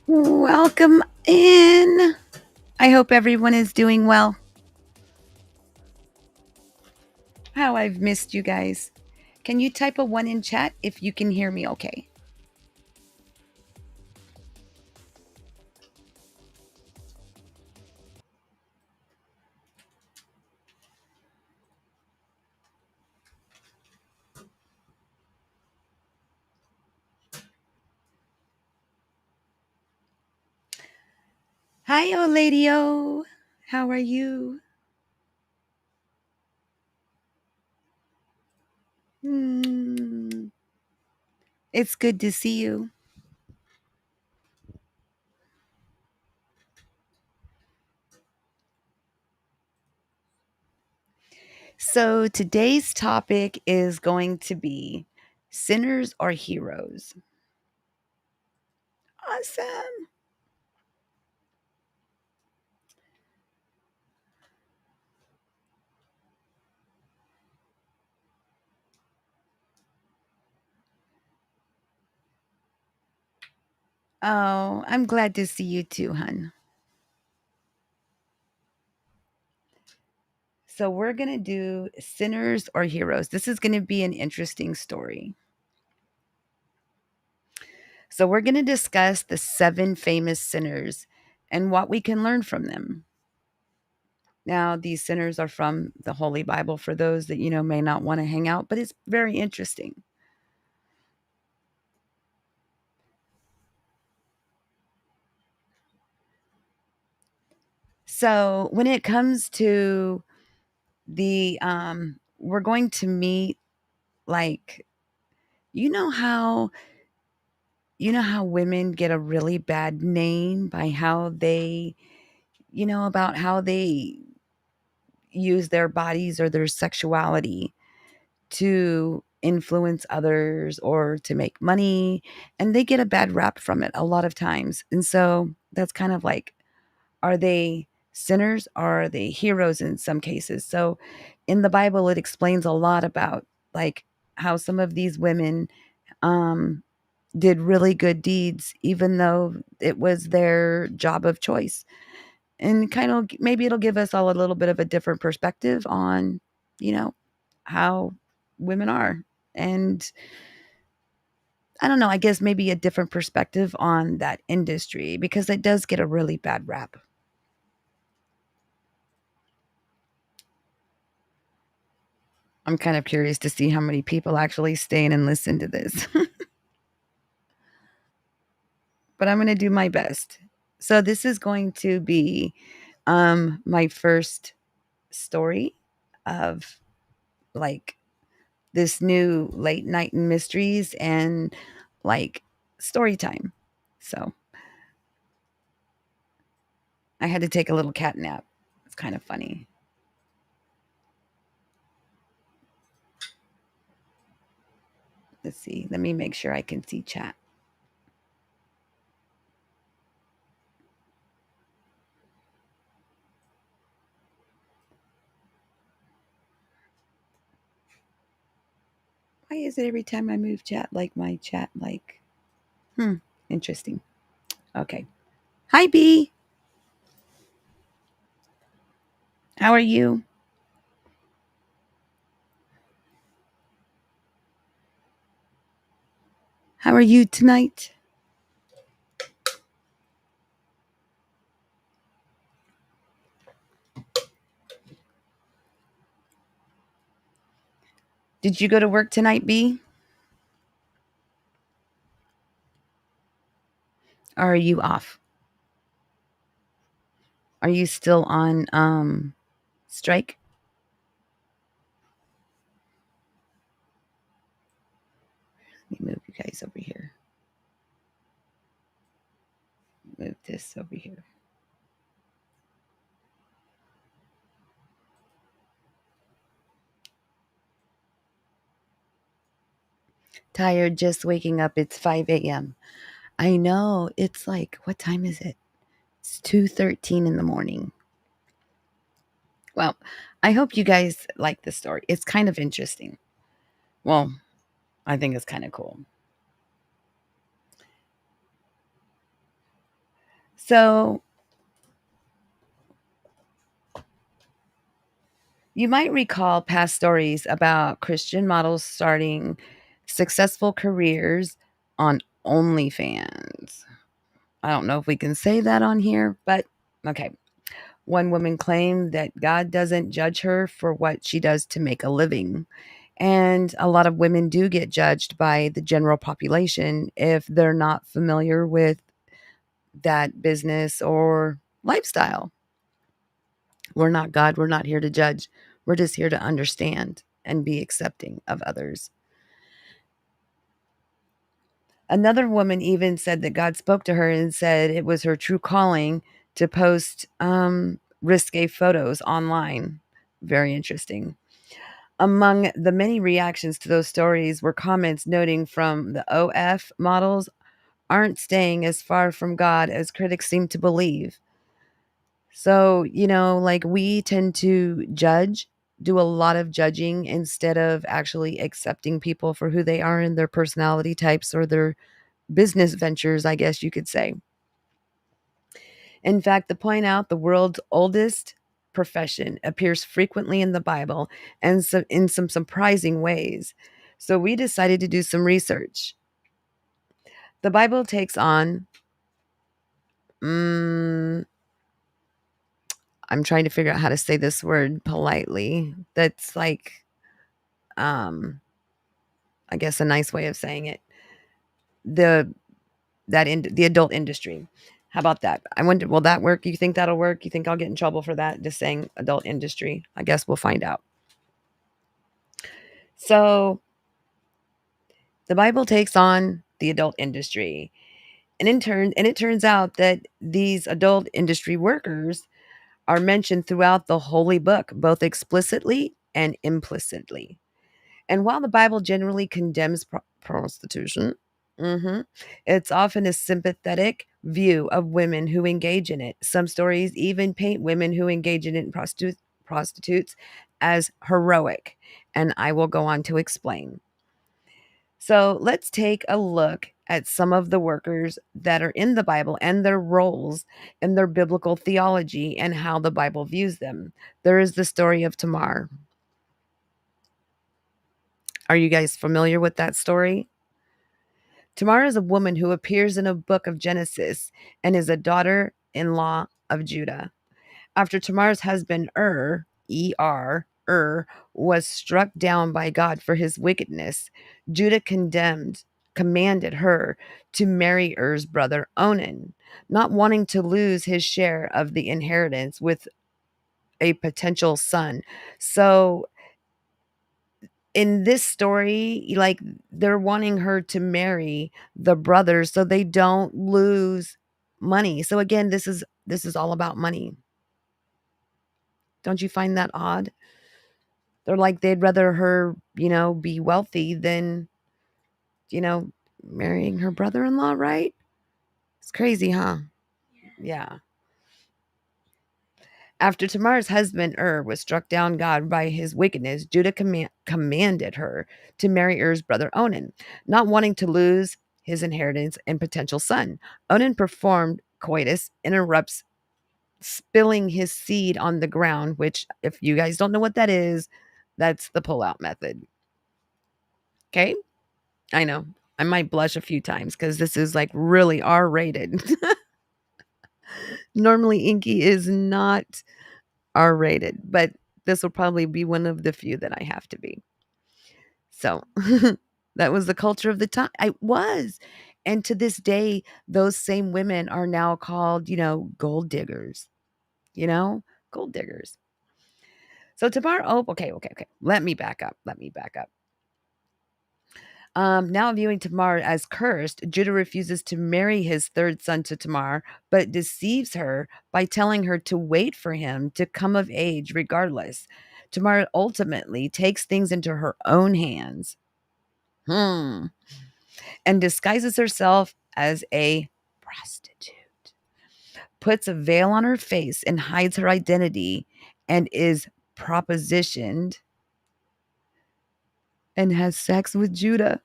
Welcome in. I hope everyone is doing well. How I've missed you guys. Can you type a one in chat if you can hear me okay? Hi, old lady O. How are you? Hmm. It's good to see you. So, today's topic is going to be sinners or heroes. Awesome. Oh, I'm glad to see you too, hun. So, we're going to do sinners or heroes. This is going to be an interesting story. So, we're going to discuss the seven famous sinners and what we can learn from them. Now, these sinners are from the Holy Bible for those that, may not want to hang out, but it's very interesting. So, when it comes to we're going to meet like, you know how, women get a really bad name by how they, about how they use their bodies or their sexuality to influence others or to make money, and they get a bad rap from it a lot of times. And so that's kind of like, are they sinners or are they heroes in some cases? So in the Bible it explains a lot about like how some of these women um did really good deeds even though it was their job of choice, and kind of maybe it'll give us all a little bit of a different perspective on, you know, how women are. And I don't know, I guess maybe a different perspective on that industry because it does get a really bad rap. I'm kind of curious to see how many people actually stay in and listen to this, but I'm going to do my best. So this is going to be my first story of like this new late night mysteries and like story time. So I had to take a little cat nap. It's kind of funny. Let's see. Let me make sure I can see chat. Why is it every time I move chat, like my chat, like, hmm, interesting. Okay. Hi, B. How are you? How are you tonight? Did you go to work tonight, B? Or are you off? Are you still on strike? Let me move you guys over here. Move this over here. Tired, just waking up. It's 5 a.m. I know. It's like, what time is it? It's 2:13 in the morning. Well, I hope you guys like this story. It's kind of interesting. Well, I think it's kind of cool. So you might recall past stories about Christian models starting successful careers on OnlyFans. I don't know if we can say that on here, but okay. One woman claimed that God doesn't judge her for what she does to make a living. And a lot of women do get judged by the general population if they're not familiar with that business or lifestyle. We're not God. We're not here to judge. We're just here to understand and be accepting of others. Another woman even said that God spoke to her and said it was her true calling to post risque photos online. Very interesting. Among the many reactions to those stories were comments noting from the OF models aren't staying as far from God as critics seem to believe. So, like we tend to judge, do a lot of judging instead of actually accepting people for who they are and their personality types or their business ventures, I guess you could say. In fact, to point out the world's oldest profession appears frequently in the Bible and so in some surprising ways. So we decided to do some research. The Bible takes on, I'm trying to figure out how to say this word politely. That's like, I guess a nice way of saying it. The the adult industry. How about that? I wonder, will that work? You think that'll work? You think I'll get in trouble for that? Just saying adult industry. I guess we'll find out. So the Bible takes on the adult industry. And it turns out that these adult industry workers are mentioned throughout the holy book, both explicitly and implicitly. And while the Bible generally condemns prostitution, it's often a sympathetic view of women who engage in it. Some stories even paint women who engage in it, prostitutes, as heroic. And I will go on to explain. So let's take a look at some of the workers that are in the Bible and their roles in their biblical theology and how the Bible views them. There is the story of Tamar. Are you guys familiar with that story? Tamar is a woman who appears in a book of Genesis and is a daughter in law of Judah. After Tamar's husband was struck down by God for his wickedness, Judah commanded her to marry Er's brother Onan, not wanting to lose his share of the inheritance with a potential son. So in this story, like they're wanting her to marry the brother so they don't lose money. So again, this is all about money. Don't you find that odd? They're like they'd rather her, be wealthy than, you know, marrying her brother-in-law, right? It's crazy, huh? Yeah. After Tamar's husband was struck down God by his wickedness, Judah commanded her to marry brother Onan, not wanting to lose his inheritance and potential son. Onan performed coitus, interrupts, spilling his seed on the ground, which, if you guys don't know what that is, that's the pull-out method. Okay? I know. I might blush a few times because this is like really R-rated. Normally, Inky is not R-rated, but this will probably be one of the few that I have to be. So that was the culture of the time. I was. And to this day, those same women are now called, gold diggers, gold diggers. So Tamar, okay. Let me back up. Now viewing Tamar as cursed, Judah refuses to marry his third son to Tamar, but deceives her by telling her to wait for him to come of age regardless. Tamar ultimately takes things into her own hands and disguises herself as a prostitute, puts a veil on her face and hides her identity, and is propositioned and has sex with Judah.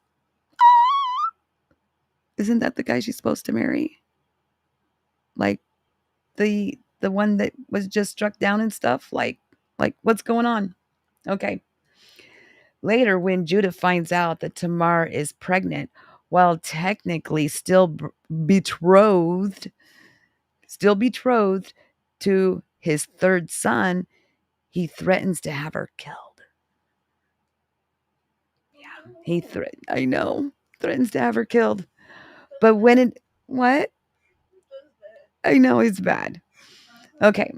Isn't that the guy she's supposed to marry? Like, the one that was just struck down and stuff? Like what's going on? Okay. Later, when Judah finds out that Tamar is pregnant, while technically betrothed, still betrothed to his third son, he threatens to have her killed. Yeah, I know, threatens to have her killed. But when it, what? I know it's bad. Okay.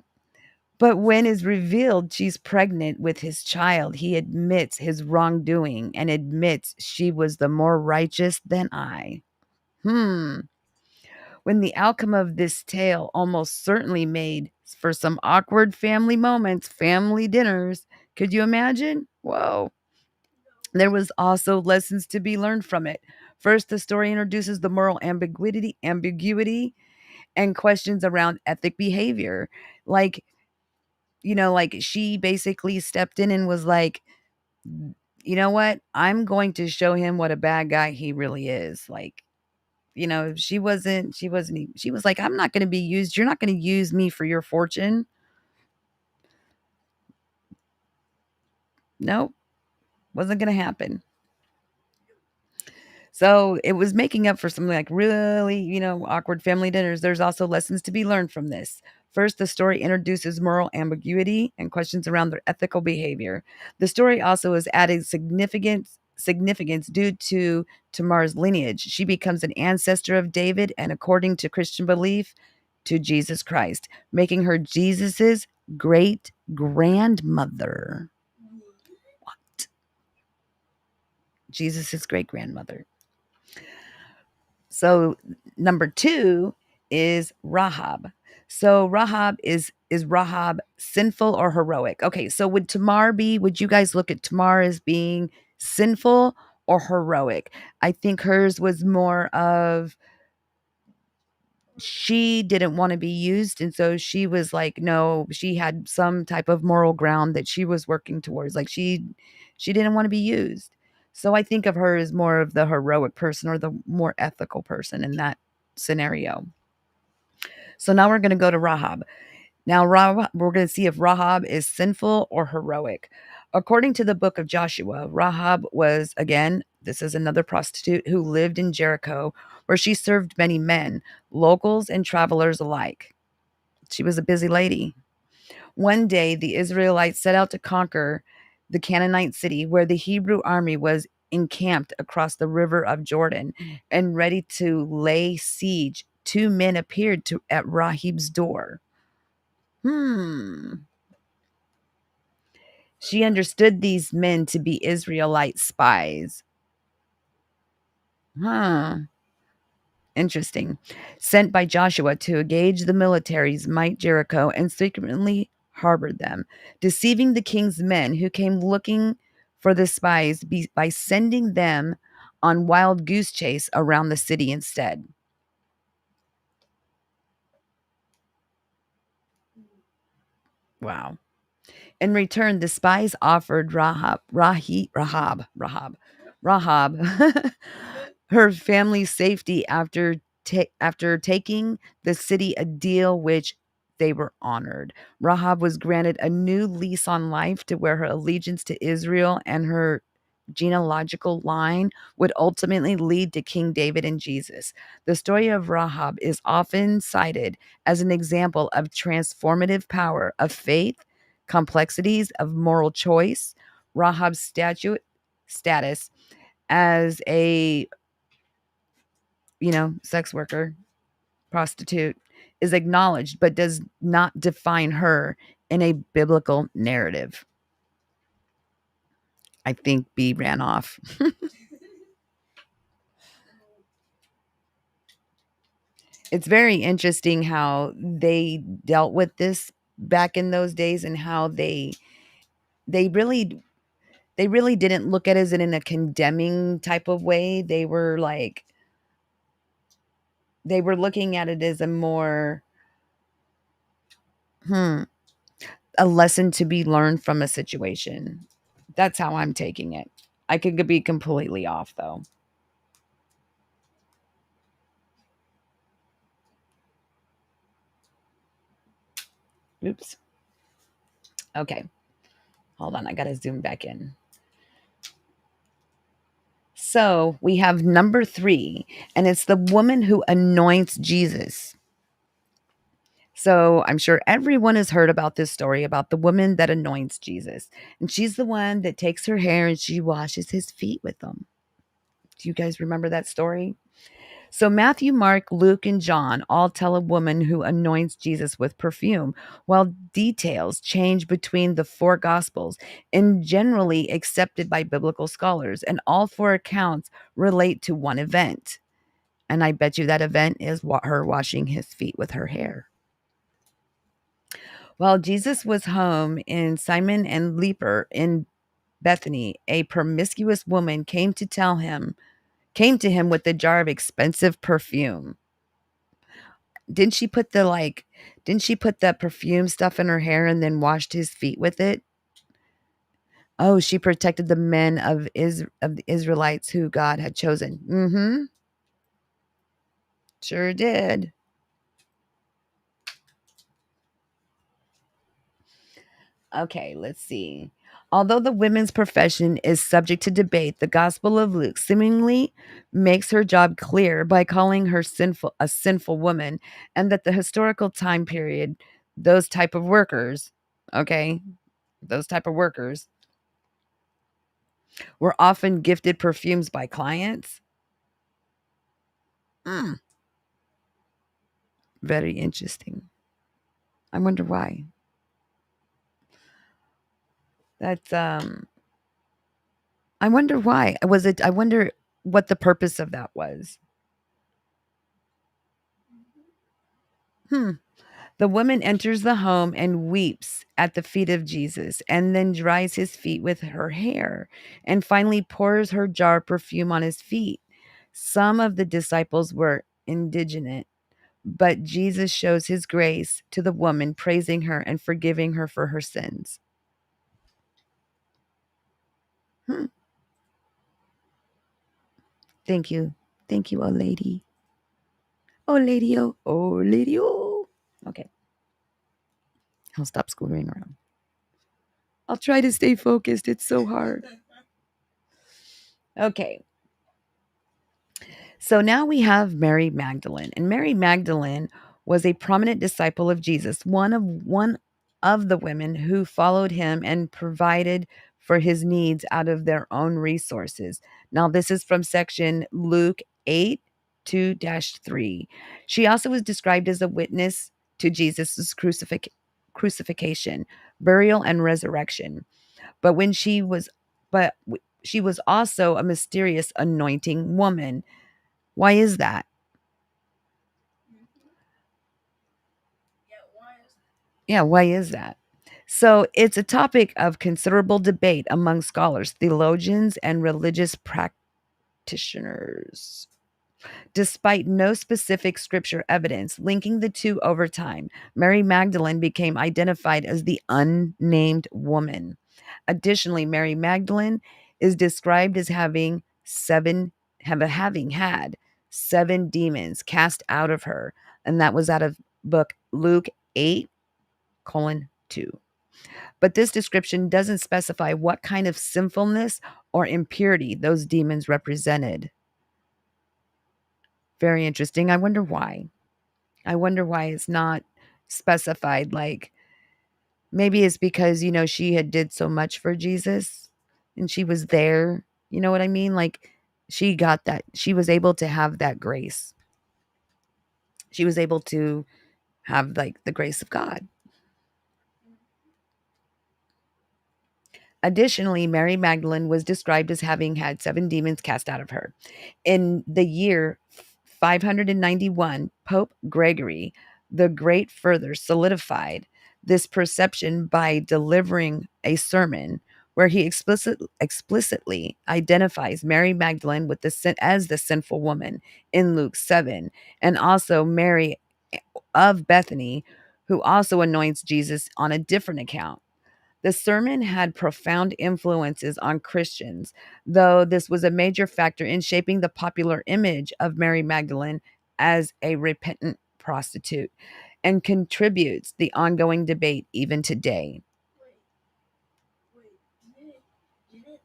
But when is revealed she's pregnant with his child, he admits his wrongdoing and admits she was the more righteous than I. Hmm. When the outcome of this tale almost certainly made for some awkward family moments, family dinners. Could you imagine? Whoa. There was also lessons to be learned from it. First, the story introduces the moral ambiguity and questions around ethic behavior. Like, like she basically stepped in and was like, you know what? I'm going to show him what a bad guy he really is. Like, she was like, I'm not going to be used. You're not going to use me for your fortune. Nope, wasn't going to happen. So it was making up for some like really, awkward family dinners. There's also lessons to be learned from this. First, the story introduces moral ambiguity and questions around their ethical behavior. The story also is added significance due to Tamar's lineage. She becomes an ancestor of David and, according to Christian belief, to Jesus Christ, making her Jesus's great grandmother. What? Jesus's great grandmother. So number 2 is Rahab. So Rahab is Rahab sinful or heroic? Okay, so would you guys look at Tamar as being sinful or heroic? I think hers was more of, she didn't want to be used, and so she was like, no, she had some type of moral ground that she was working towards. Like she didn't want to be used. So I think of her as more of the heroic person or the more ethical person in that scenario. So now we're going to go to Rahab. Now we're going to see if Rahab is sinful or heroic. According to the book of Joshua, Rahab was, again, this is another prostitute who lived in Jericho, where she served many men, locals and travelers alike. She was a busy lady. One day, the Israelites set out to conquer the Canaanite city where the Hebrew army was encamped across the river of Jordan and ready to lay siege. Two men appeared at Rahab's door. She understood these men to be Israelite spies. Interesting. Sent by Joshua to engage the military's might Jericho and secretly harbored them, deceiving the king's men who came looking for the spies by sending them on wild goose chase around the city instead. Wow. In return, the spies offered Rahab her family's safety after taking the city, a deal which they were honored. Rahab was granted a new lease on life to where her allegiance to Israel and her genealogical line would ultimately lead to King David and Jesus. The story of Rahab is often cited as an example of transformative power of faith, complexities of moral choice. Rahab's status as a, sex worker, prostitute, is acknowledged but does not define her in a biblical narrative. I think B ran off. It's very interesting how they dealt with this back in those days, and how they really didn't look at it as in a condemning type of way. They were looking at it as a more a lesson to be learned from a situation. That's how I'm taking it. I could be completely off though. Oops. Okay. Hold on. I got to zoom back in. So we have number 3, and it's the woman who anoints Jesus. So I'm sure everyone has heard about this story about the woman that anoints Jesus. And she's the one that takes her hair and she washes his feet with them. Do you guys remember that story? So Matthew, Mark, Luke, and John all tell a woman who anoints Jesus with perfume, while details change between the 4 gospels and generally accepted by biblical scholars. And all 4 accounts relate to one event. And I bet you that event is her washing his feet with her hair. While Jesus was home in Simon and Leper in Bethany, a promiscuous woman came to him with a jar of expensive perfume. Didn't she put the perfume stuff in her hair and then washed his feet with it? Oh, she protected the men of the Israelites who God had chosen. Mhm. Sure did. Okay, let's see. Although the women's profession is subject to debate, the Gospel of Luke seemingly makes her job clear by calling her a sinful woman, and that the historical time period, those type of workers, okay, those type of workers were often gifted perfumes by clients. Mm, very interesting. I wonder why. That's I wonder why. I wonder what the purpose of that was. Hmm. The woman enters the home and weeps at the feet of Jesus, and then dries his feet with her hair, and finally pours her jar of perfume on his feet. Some of the disciples were indignant, but Jesus shows his grace to the woman, praising her and forgiving her for her sins. Hmm. Thank you. Thank you, oh lady. Oh lady, oh, oh lady, oh. Okay, I'll stop screwing around. I'll try to stay focused. It's so hard. Okay. So now we have Mary Magdalene, and Mary Magdalene was a prominent disciple of Jesus, one of the women who followed him and provided for his needs out of their own resources. Now this is from section Luke 8 2-3. She also was described as a witness to Jesus' crucifixion, burial, and resurrection. But when she was but she was also a mysterious anointing woman. Why is that? Yeah, why is that? So it's a topic of considerable debate among scholars, theologians, and religious practitioners. Despite no specific scripture evidence linking the two over time, Mary Magdalene became identified as the unnamed woman. Additionally, Mary Magdalene is described as having had 7 demons cast out of her, and that was out of book Luke 8 colon 2. But this description doesn't specify what kind of sinfulness or impurity those demons represented. Very interesting. I wonder why. I wonder why it's not specified. Like maybe it's because, she had did so much for Jesus and she was there. You know what I mean? Like she got that. She was able to have that grace. She was able to have like the grace of God. Additionally, Mary Magdalene was described as having had 7 demons cast out of her. In the year 591, Pope Gregory the Great further solidified this perception by delivering a sermon where he explicitly identifies Mary Magdalene with as the sinful woman in Luke 7, and also Mary of Bethany, who also anoints Jesus on a different account. The sermon had profound influences on Christians, though this was a major factor in shaping the popular image of Mary Magdalene as a repentant prostitute and contributes the ongoing debate even today. Wait, wait, didn't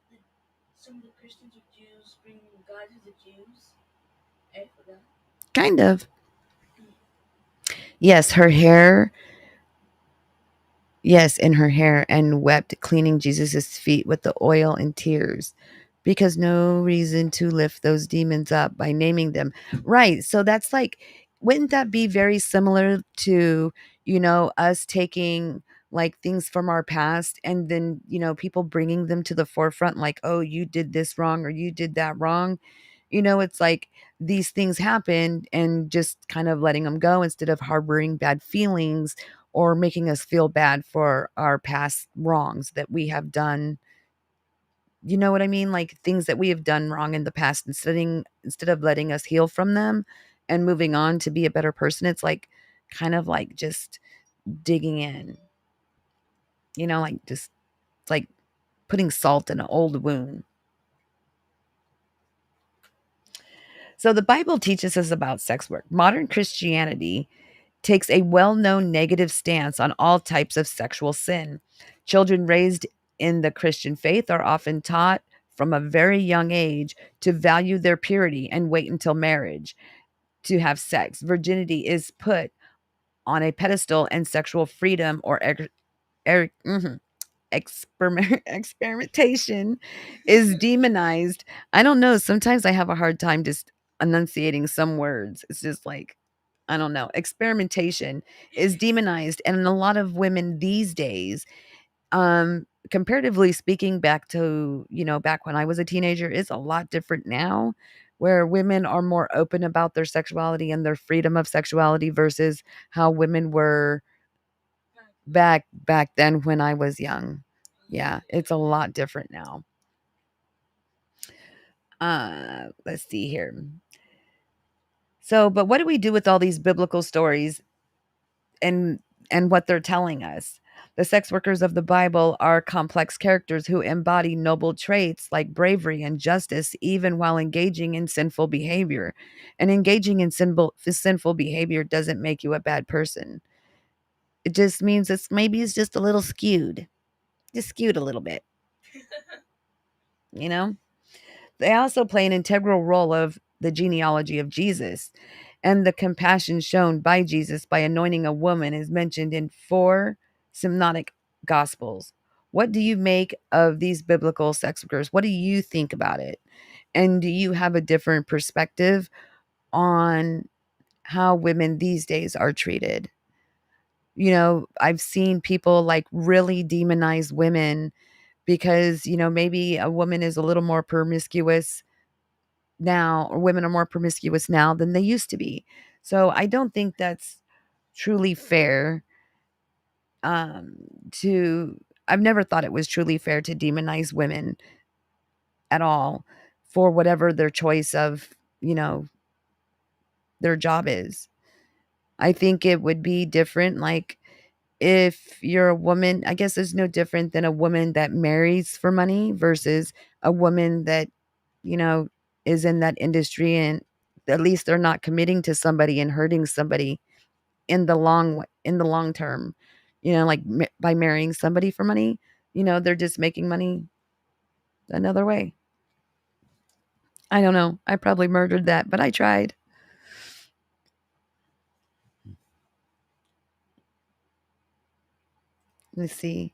some of the Christians or Jews bring God to the Jews? I forgot. Kind of. Yes, her hair. Yes, in her hair, and wept, cleaning Jesus' feet with the oil and tears, because no reason to lift those demons up by naming them. Right. So that's like, wouldn't that be very similar to, us taking like things from our past and then, people bringing them to the forefront, like, oh, you did this wrong or you did that wrong. It's like these things happen and just kind of letting them go instead of harboring bad feelings or making us feel bad for our past wrongs that we have done. You know what I mean? Like things that we have done wrong in the past, instead of letting us heal from them and moving on to be a better person, it's like kind of like just digging in, like just like putting salt in an old wound. So the Bible teaches us about sex work. Modern Christianity takes a well known negative stance on all types of sexual sin. Children raised in the Christian faith are often taught from a very young age to value their purity and wait until marriage to have sex. Virginity is put on a pedestal, and sexual freedom or experimentation is demonized. I don't know. Sometimes I have a hard time just enunciating some words. It's just like, I don't know. Experimentation is demonized. And a lot of women these days, comparatively speaking, back to, back when I was a teenager, is a lot different now, where women are more open about their sexuality and their freedom of sexuality versus how women were back then when I was young. Yeah, it's a lot different now. Let's see here. So, but what do we do with all these biblical stories and what they're telling us? The sex workers of the Bible are complex characters who embody noble traits like bravery and justice, even while engaging in sinful behavior. And engaging in sinful behavior doesn't make you a bad person. It just means it's just a little skewed, just skewed a little bit, you know? They also play an integral role of the genealogy of Jesus, and the compassion shown by Jesus by anointing a woman is mentioned in 4 synoptic gospels. What do you make of these biblical sex workers? What do you think about it? And do you have a different perspective on how women these days are treated? I've seen people like really demonize women because, maybe a woman is a little more promiscuous now, or women are more promiscuous now than they used to be. So I don't think that's truly fair. Um, to I've never thought it was truly fair to demonize women at all for whatever their choice of, their job is. I think it would be different. Like if you're a woman, I guess it's no different than a woman that marries for money versus a woman that, you know, is in that industry, and at least they're not committing to somebody and hurting somebody in the long term. Like by marrying somebody for money, they're just making money another way. I don't know. I probably murdered that, but I tried. Let's see.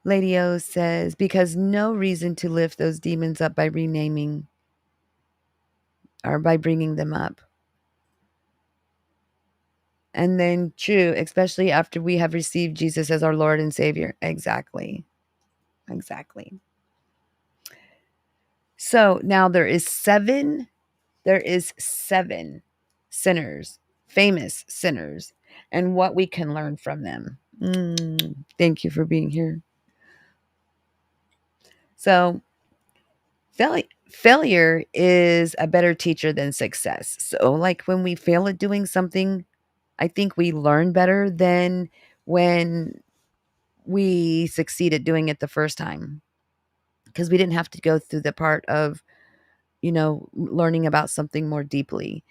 Lady O says, because no reason to lift those demons up by renaming or by bringing them up. And then, true, especially after we have received Jesus as our Lord and Savior. Exactly. Exactly. So now there is seven sinners, famous sinners, and what we can learn from them. Thank you for being here. So, failure is a better teacher than success. So, like when we fail at doing something, I think we learn better than when we succeed at doing it the first time, because we didn't have to go through the part of, learning about something more deeply.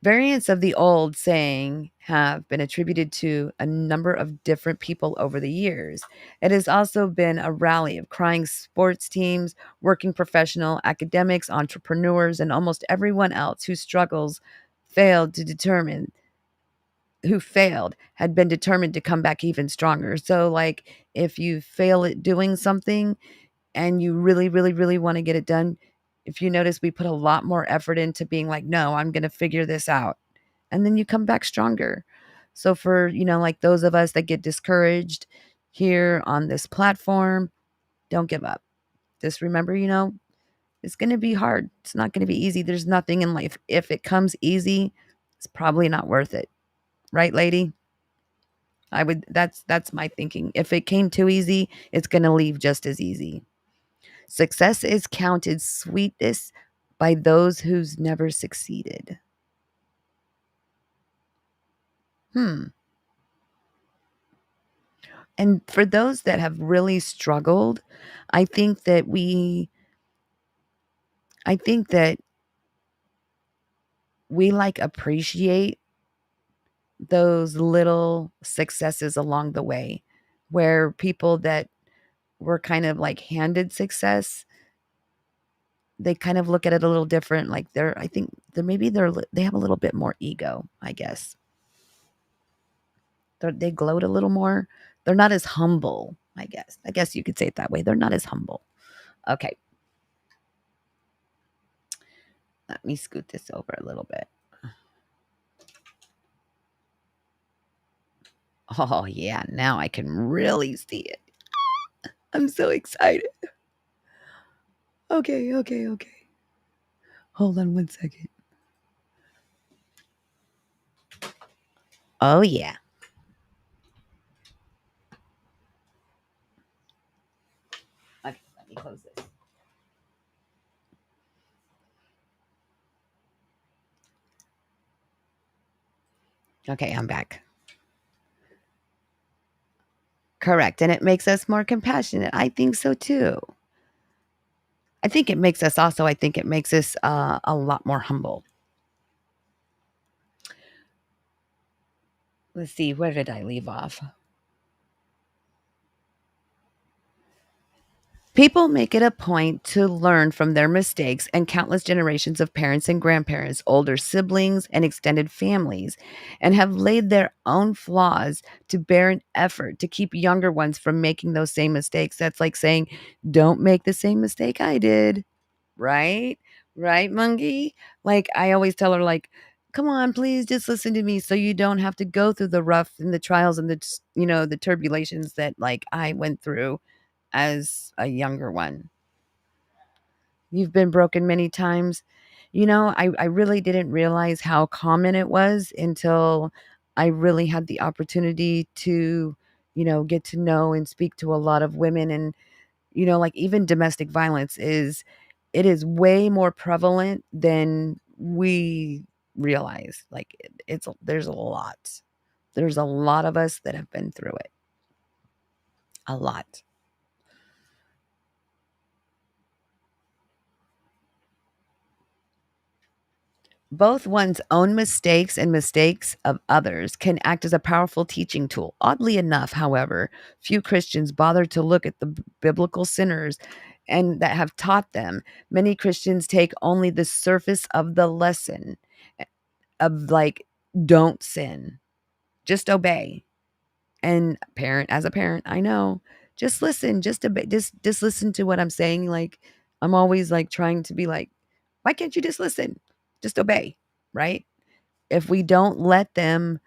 Variants of the old saying have been attributed to a number of different people over the years. It has also been a rally of crying sports teams, working professional, academics, entrepreneurs, and almost everyone else who struggles failed to determine who failed had been determined to come back even stronger. So like if you fail at doing something and you really really really want to get it done, if you notice we put a lot more effort into being like, "No, I'm going to figure this out." And then you come back stronger. So for, like those of us that get discouraged here on this platform, don't give up. Just remember, it's going to be hard. It's not going to be easy. There's nothing in life. If it comes easy, it's probably not worth it. Right, lady? That's my thinking. If it came too easy, it's going to leave just as easy. Success is counted sweetest by those who's never succeeded. Hmm. And for those that have really struggled, I think that we I think that we like appreciate those little successes along the way where people that were kind of like handed success, they kind of look at it a little different. Like I think they have a little bit more ego, I guess. They gloat a little more. They're not as humble, I guess. I guess you could say it that way. They're not as humble. Okay, let me scoot this over a little bit. Oh, yeah, now I can really see it. I'm so excited. Okay, okay, okay. Hold on one second. Oh, yeah. Okay, let me close this. Okay, I'm back. Correct. And it makes us more compassionate. I think so too. I think it makes us a lot more humble. Let's see, where did I leave off? People make it a point to learn from their mistakes, and countless generations of parents and grandparents, older siblings, and extended families, and have laid their own flaws to bear an effort to keep younger ones from making those same mistakes. That's like saying, don't make the same mistake I did. Right? Right, Monkey? Like, I always tell her, like, come on, please just listen to me so you don't have to go through the rough and the trials and the turbulations that like I went through as a younger one. You've been broken many times. I really didn't realize how common it was until I really had the opportunity to, get to know and speak to a lot of women. And, like even domestic violence it is way more prevalent than we realize. Like there's a lot. There's a lot of us that have been through it. A lot. Both one's own mistakes and mistakes of others can act as a powerful teaching tool. Oddly enough, however, few Christians bother to look at the biblical sinners and that have taught them. Many Christians take only the surface of the lesson of like, don't sin, just obey. And as a parent, I know, just listen, just obey, just listen to what I'm saying. Like, I'm always like trying to be like, why can't you just listen? Just obey, right? If we don't let them,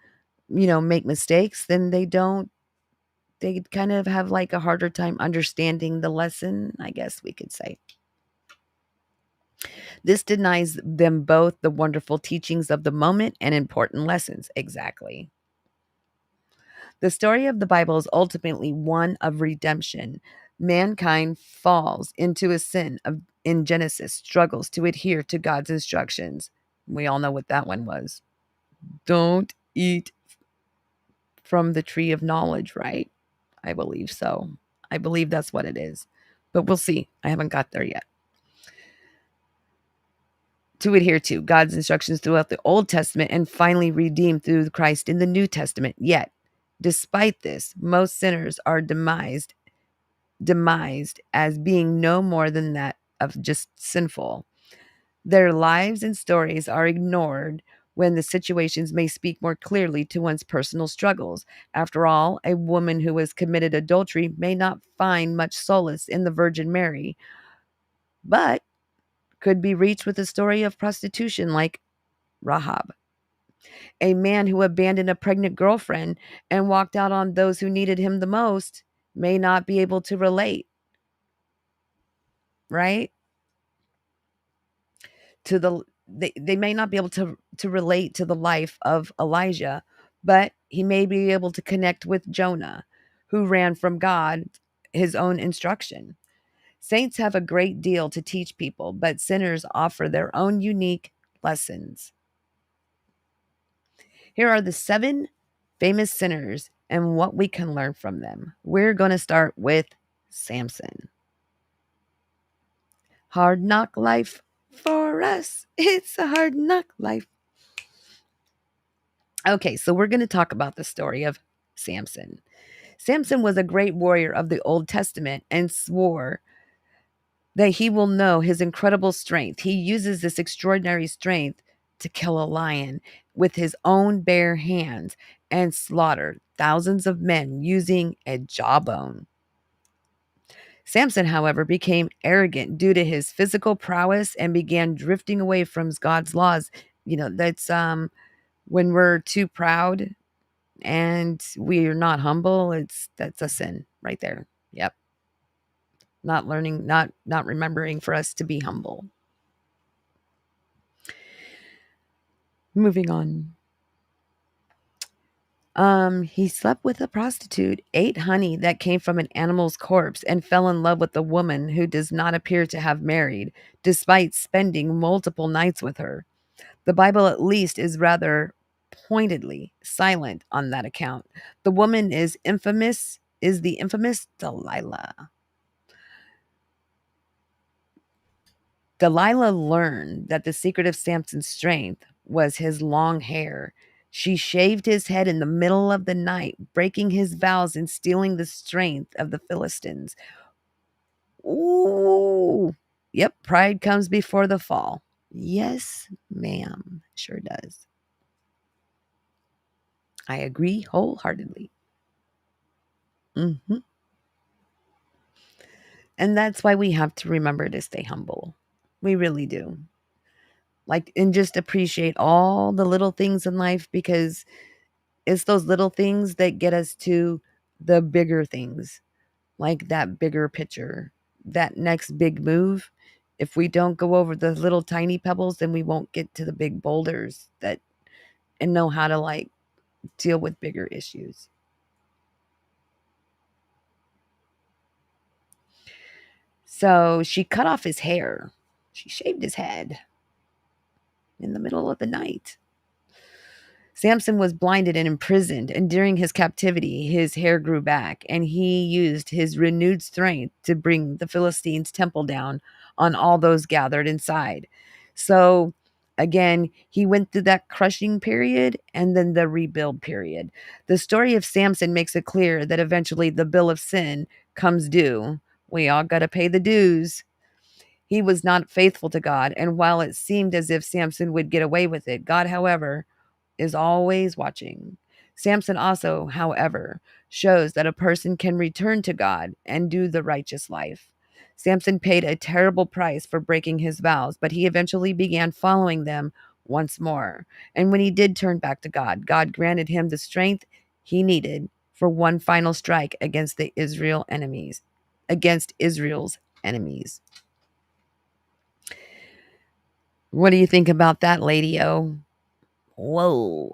make mistakes, then they kind of have like a harder time understanding the lesson, I guess we could say. This denies them both the wonderful teachings of the moment and important lessons. Exactly. The story of the Bible is ultimately one of redemption. Mankind falls into a sin in Genesis, struggles to adhere to God's instructions. We all know what that one was. Don't eat from the tree of knowledge, right? I believe so. I believe that's what it is. But we'll see. I haven't got there yet. to adhere to God's instructions throughout the Old Testament and finally redeemed through Christ in the New Testament. Yet, despite this, most sinners are demised as being no more than that of just sinful. Their lives and stories are ignored when the situations may speak more clearly to one's personal struggles. After all, a woman who has committed adultery may not find much solace in the Virgin Mary, but could be reached with a story of prostitution like Rahab. A man who abandoned a pregnant girlfriend and walked out on those who needed him the most may not be able to relate, right? To they may not be able to relate to the life of Elijah, but he may be able to connect with Jonah, who ran from God, his own instruction. Saints have a great deal to teach people, but sinners offer their own unique lessons. Here are the 7 famous sinners and what we can learn from them. We're going to start with Samson. Hard knock life for us. It's a hard knock life. Okay, so we're going to talk about the story of Samson. Samson was a great warrior of the Old Testament and swore that he will know his incredible strength. He uses this extraordinary strength to kill a lion with his own bare hands and slaughter thousands of men using a jawbone. Samson, however, became arrogant due to his physical prowess and began drifting away from God's laws. That's when we're too proud and we're not humble, that's a sin right there. Yep. Not learning, not remembering for us to be humble. Moving on. He slept with a prostitute, ate honey that came from an animal's corpse, and fell in love with a woman who does not appear to have married, despite spending multiple nights with her. The Bible, at least, is rather pointedly silent on that account. The woman is the infamous Delilah. Delilah learned that the secret of Samson's strength was his long hair. She shaved his head in the middle of the night, breaking his vows and stealing the strength of the Philistines. Ooh. Yep, pride comes before the fall. Yes, ma'am. Sure does. I agree wholeheartedly. hmm And that's why we have to remember to stay humble. We really do. Like, and just appreciate all the little things in life, because it's those little things that get us to the bigger things, like that bigger picture, that next big move. If we don't go over the little tiny pebbles, then we won't get to the big boulders that and know how to like deal with bigger issues. So she cut off his hair. She shaved his head in the middle of the night. Samson was blinded and imprisoned, and during his captivity, his hair grew back, and he used his renewed strength to bring the Philistines' temple down on all those gathered inside. So, again, he went through that crushing period and then the rebuild period. The story of Samson makes it clear that eventually the bill of sin comes due. We all got to pay the dues. He was not faithful to God, and while it seemed as if Samson would get away with it, God, however, is always watching. Samson also, however, shows that a person can return to God and do the righteous life. Samson paid a terrible price for breaking his vows, but he eventually began following them once more. And when he did turn back to God, God granted him the strength he needed for one final strike against Israel's enemies. What do you think about that, Lady O? Whoa.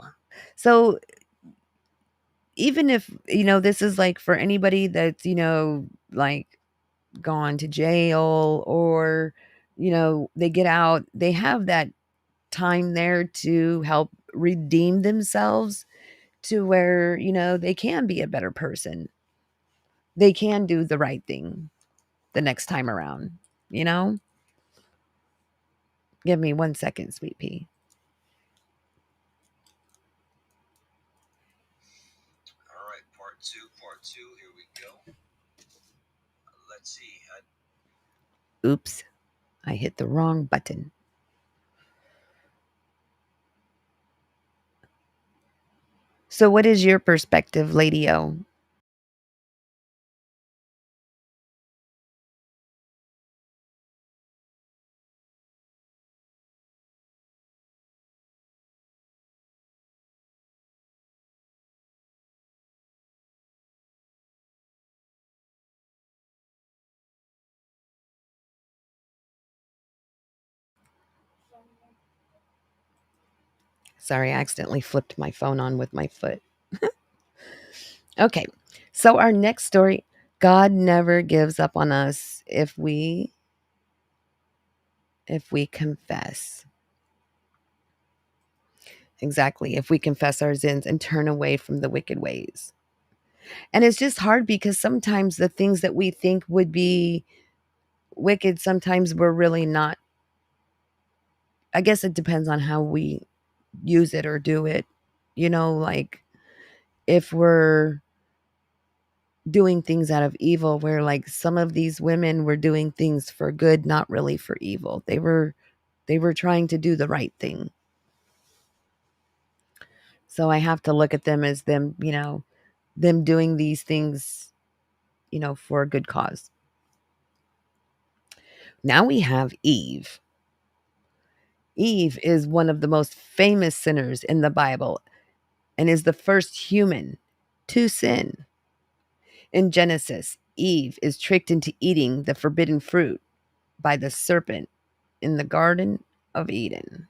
So even if, this is like for anybody that's, like gone to jail or, they get out, they have that time there to help redeem themselves to where, they can be a better person. They can do the right thing the next time around, you know? Give me 1 second, sweet pea. All right, part two. Part two. Here we go. Let's see. Oops, I hit the wrong button. So, what is your perspective, Lady O? Sorry, I accidentally flipped my phone on with my foot. Okay, so our next story, God never gives up on us if we confess. Exactly, if we confess our sins and turn away from the wicked ways. And it's just hard because sometimes the things that we think would be wicked, sometimes we're really not. I guess it depends on how we use it or do it. Like if we're doing things out of evil, where like some of these women were doing things for good, not really for evil. They were trying to do the right thing. So I have to look at them as them doing these things, for a good cause. Now we have Eve. Eve is one of the most famous sinners in the Bible and is the first human to sin. In Genesis, Eve is tricked into eating the forbidden fruit by the serpent in the Garden of Eden.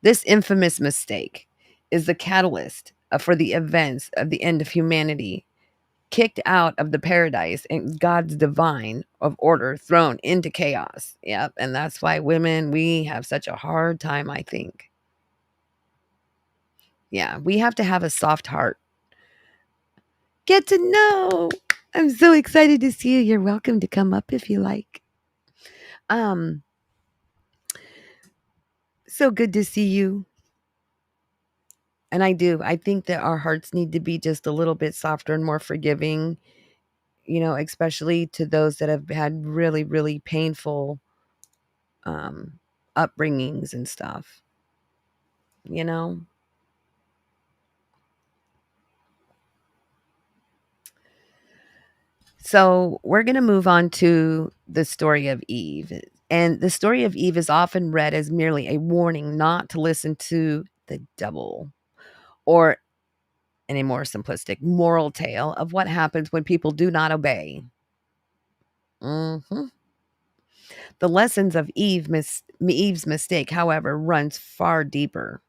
This infamous mistake is the catalyst for the events of the end of humanity, kicked out of the paradise and God's divine of order thrown into chaos. Yep, and that's why women, we have such a hard time, I think. Yeah, we have to have a soft heart. Get to know. I'm so excited to see you. You're welcome to come up if you like. Um, so good to see you. And I do. I think that our hearts need to be just a little bit softer and more forgiving, especially to those that have had really, really painful um, upbringings and stuff, you know? So we're going to move on to the story of Eve. And the story of Eve is often read as merely a warning not to listen to the devil, or in a more simplistic moral tale of what happens when people do not obey. Mhm. The lessons of Eve's mistake, however, runs far deeper.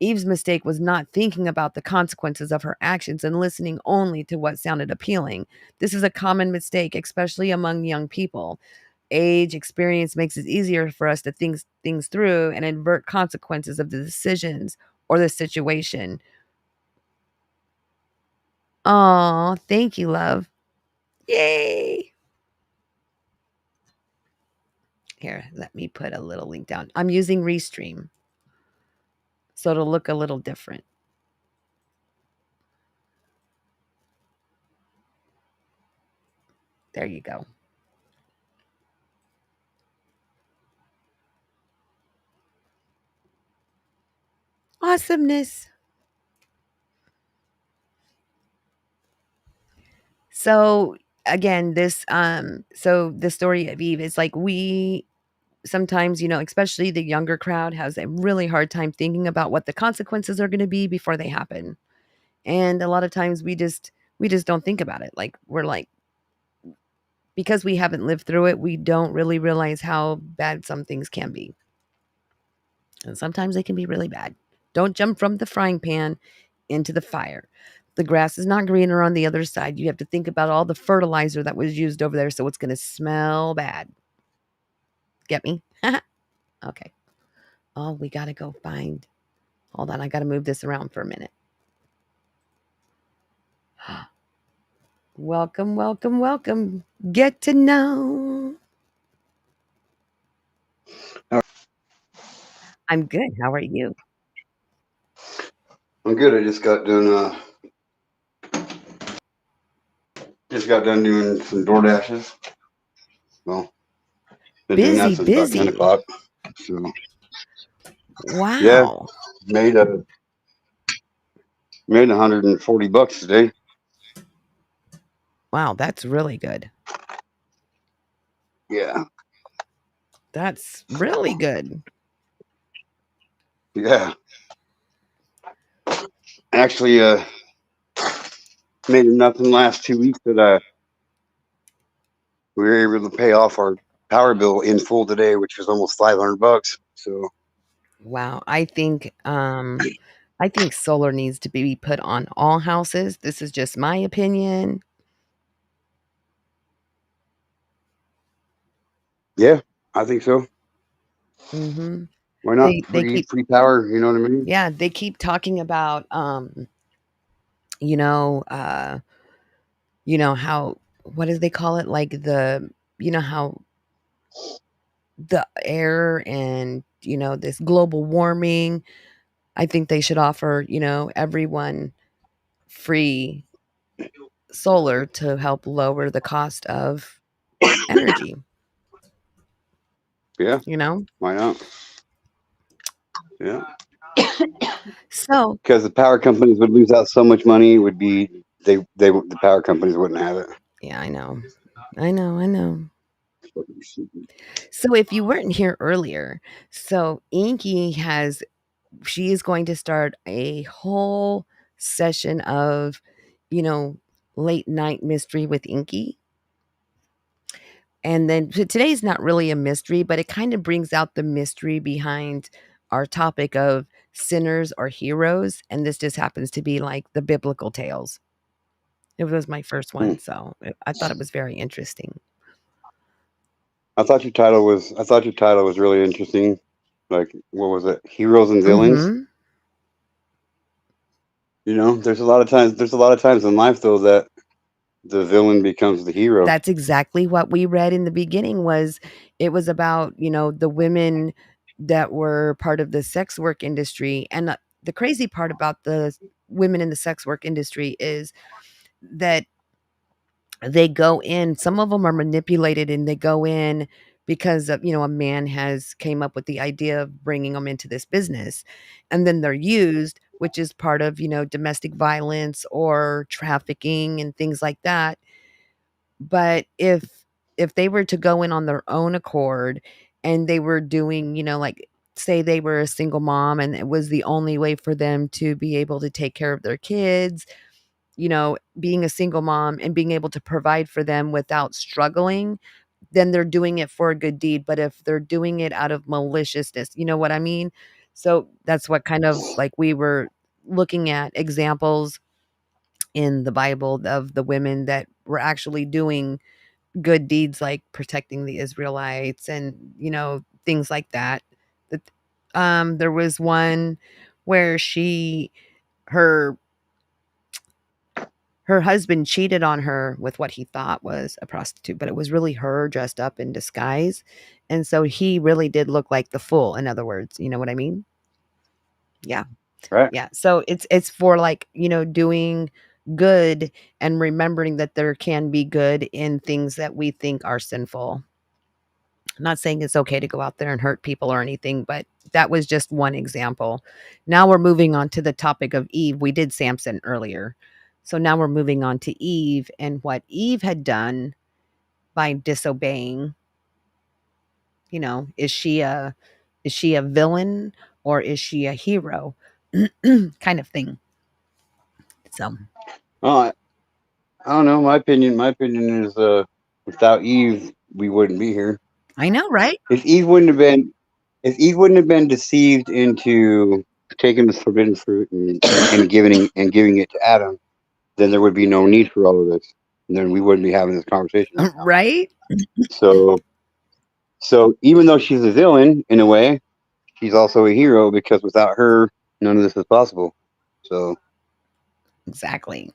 Eve's mistake was not thinking about the consequences of her actions and listening only to what sounded appealing. This is a common mistake, especially among young people. Age, experience makes it easier for us to think things through and avert consequences of the decisions or the situation. Oh, thank you, love. Yay. Here, let me put a little link down. I'm using Restream, so it'll look a little different. There you go. Awesomeness. So again, so the story of Eve is like we sometimes, especially the younger crowd has a really hard time thinking about what the consequences are going to be before they happen. And a lot of times we just don't think about it. Like we're like, because we haven't lived through it, we don't really realize how bad some things can be. And sometimes they can be really bad. Don't jump from the frying pan into the fire. The grass is not greener on the other side. You have to think about all the fertilizer that was used over there, so it's going to smell bad. Get me? Okay. Oh, we got to go find. Hold on. I got to move this around for a minute. Welcome, welcome, welcome. Get to know. I'm good. How are you? I'm good. I just got done doing some door dashes. Well, been doing that Busy, since about 10 busy. o'clock. So yeah, Wow. made a made $140 today. Wow, that's really good. Yeah, That's really good. yeah. Actually, made enough in the last 2 weeks that we were able to pay off our power bill in full today, which was almost $500. So Wow. I think solar needs to be put on all houses. This is just my opinion. yeah, I think so. Mhm. Why not They keep free power? You know what I mean? yeah, they keep talking about you know, how what do they call it? Like how the air and, this global warming. I think they should offer, everyone free solar to help lower the cost of energy, Yeah, you know? why not? Yeah, So, because the power companies would lose out so much money. It would be the power companies wouldn't have it. yeah, I know. I know, I know. So if you weren't here earlier, so Inky she is going to start a whole session of, you know, late night mystery with Inky. And then today's not really a mystery, but it kind of brings out the mystery behind our topic of sinners or heroes. And this just happens to be like the biblical tales. It was my first Hmm. one. So I thought it was very interesting. I thought your title was really interesting. Like what was it? Heroes and villains. Hmm. You know, there's a lot of times in life though that the villain becomes the hero. That's exactly what we read in the beginning was it was about, the women that were part of the sex work industry. And the crazy part about the women in the sex work industry is that they go in, some of them are manipulated and they go in because of, a man has came up with the idea of bringing them into this business, and then they're used, which is part of, domestic violence or trafficking and things like that. But if they were to go in on their own accord and they were doing, like, say they were a single mom and it was the only way for them to be able to take care of their kids, being a single mom and being able to provide for them without struggling, then they're doing it for a good deed. But if they're doing it out of maliciousness, you know what I mean? So that's what kind of like we were looking at examples in the Bible of the women that were actually doing good deeds like protecting the Israelites and, things like that. That there was one where her her husband cheated on her with what he thought was a prostitute, but it was really her dressed up in disguise. And so he really did look like the fool, in other words, you know what I mean? Yeah. Right. Yeah. So it's for like, doing good and remembering that there can be good in things that we think are sinful. I'm not saying it's okay to go out there and hurt people or anything, but that was just one example. Now we're moving on to the topic of Eve. We did Samson earlier. So now we're moving on to Eve and what Eve had done by disobeying. Is she a villain or is she a hero? Kind of thing. So Oh, I don't know. My opinion is without Eve, we wouldn't be here. I know, right? If Eve wouldn't have been if Eve wouldn't have been deceived into taking this forbidden fruit and giving it to Adam, then there would be no need for all of this. And then we wouldn't be having this conversation right now. Right? So even though she's a villain in a way, she's also a hero because without her, none of this is possible. So Exactly.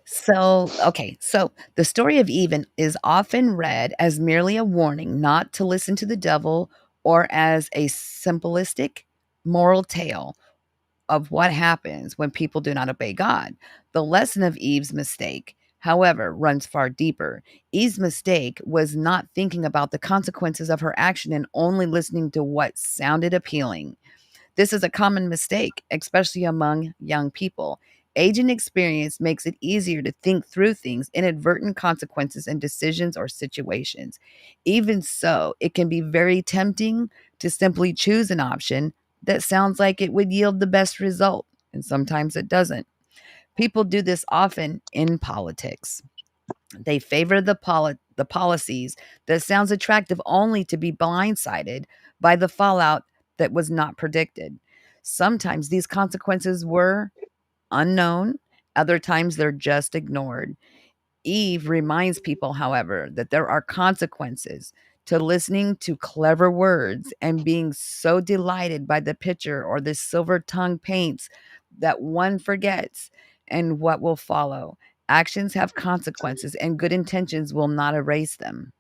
So, okay, so the story of Eve is often read as merely a warning not to listen to the devil or as a simplistic moral tale of what happens when people do not obey God. The lesson of Eve's mistake, however, runs far deeper. Eve's mistake was not thinking about the consequences of her action and only listening to what sounded appealing. This is a common mistake, especially among young people. Age and experience makes it easier to think through things, inadvertent consequences and decisions or situations. Even so, it can be very tempting to simply choose an option that sounds like it would yield the best result, and sometimes it doesn't. People do this often in politics. They favor the policies that sounds attractive only to be blindsided by the fallout that was not predicted. Sometimes these consequences were unknown, other times they're just ignored. Eve reminds people, however, that there are consequences to listening to clever words and being so delighted by the picture or the silver tongue paints that one forgets and what will follow. Actions have consequences, and good intentions will not erase them.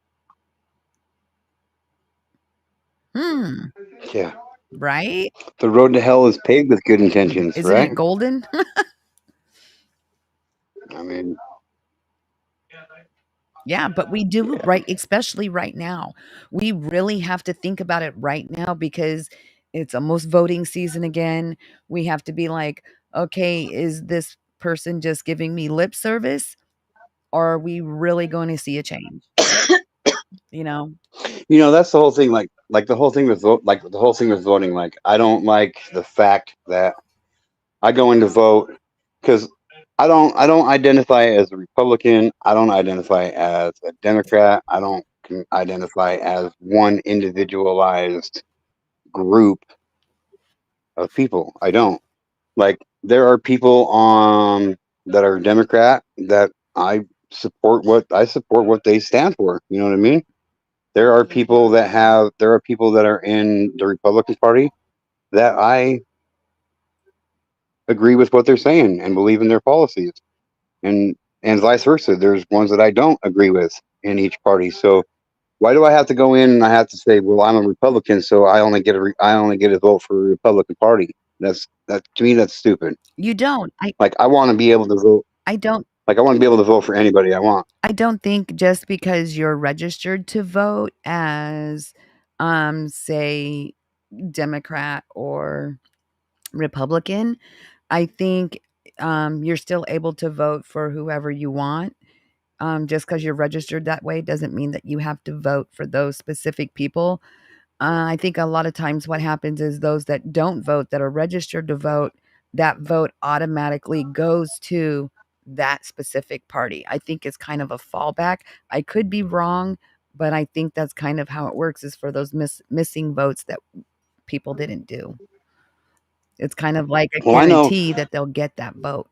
Hmm, Yeah. right? The road to hell is paved with good intentions, Isn't right? it golden? I mean, Yeah, but we do, yeah. right, especially right now. We really have to think about it right now because it's almost voting season again. We have to be like, okay, is this person just giving me lip service or are we really going to see a change? You know? That's the whole thing. Like the whole thing with vote, like the whole thing with voting. Like, I don't like the fact that I go in to vote because I don't identify as a Republican. I don't identify as a Democrat. I don't identify as one individualized group of people. I don't. Like, there are people that are Democrat that I support what they stand for. You know what I mean? There are people that are in the Republican Party that I agree with what they're saying and believe in their policies. And vice versa. There's ones that I don't agree with in each party. So why do I have to go in and I have to say, well, I'm a Republican, so I only get a vote for the Republican Party? That to me that's stupid. You don't. Like, I want to be able to vote. I don't Like, I want to be able to vote for anybody I want. I don't think just because you're registered to vote as say Democrat or Republican, I think you're still able to vote for whoever you want. Just because you're registered that way doesn't mean that you have to vote for those specific people. I think a lot of times what happens is those that don't vote, that are registered to vote, that vote automatically goes to that specific party. I think it's kind of a fallback. I could be wrong, but I think that's kind of how it works is for those missing votes that people didn't do. It's kind of like a Well, I know. guarantee that they'll get that vote.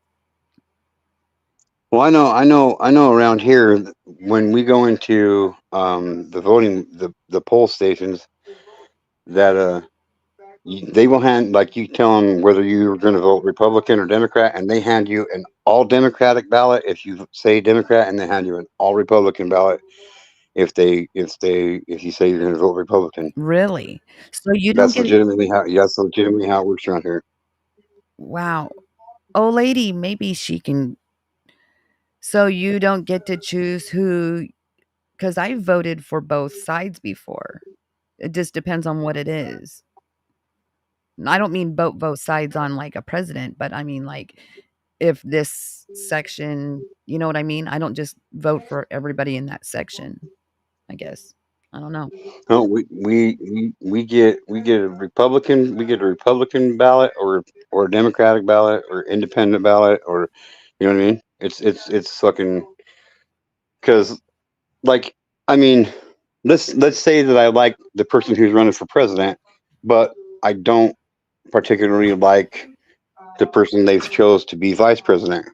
Well, I know. Around here, when we go into the poll stations, that they will hand, like, you tell them whether you're going to vote Republican or Democrat, and they hand you an all Democratic ballot if you say Democrat, and they hand you an all Republican ballot if you say you're going to vote Republican. Really? So you don't get it. That's legitimately how it works around here. Wow. Oh, lady, maybe she can. So you don't get to choose who, because I voted for both sides before. It just depends on what it is. I don't mean vote both sides on like a president, but I mean like if this section, you know what I mean? I don't just vote for everybody in that section, I guess. I don't know. No, we get a Republican ballot or a Democratic ballot or independent ballot, or you know what I mean. It's fucking because, like, I mean, let's say that I like the person who's running for president, but I don't particularly like the person they've chose to be vice president.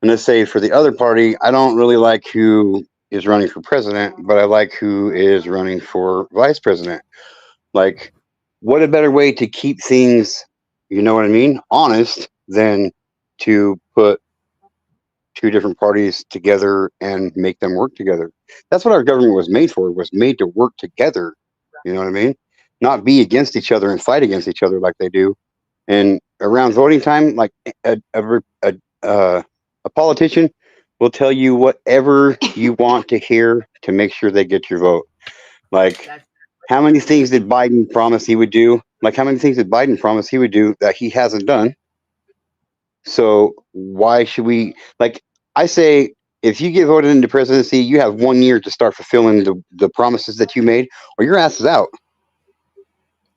And let's say for the other party, I don't really like who is running for president, but I like who is running for vice president. Like, what a better way to keep things, you know what I mean, honest than to put two different parties together and make them work together. That's what our government was made for. It was made to work together. You know what I mean? not be against each other and fight against each other like they do. And around voting time, like a, uh, a politician will tell you whatever you want to hear to make sure they get your vote. Like, That's how many things did Biden promise he would do? Like, how many things did Biden promise he would do that he hasn't done? So why should we like? I say if you get voted into presidency, you have 1 year to start fulfilling the promises that you made, or your ass is out.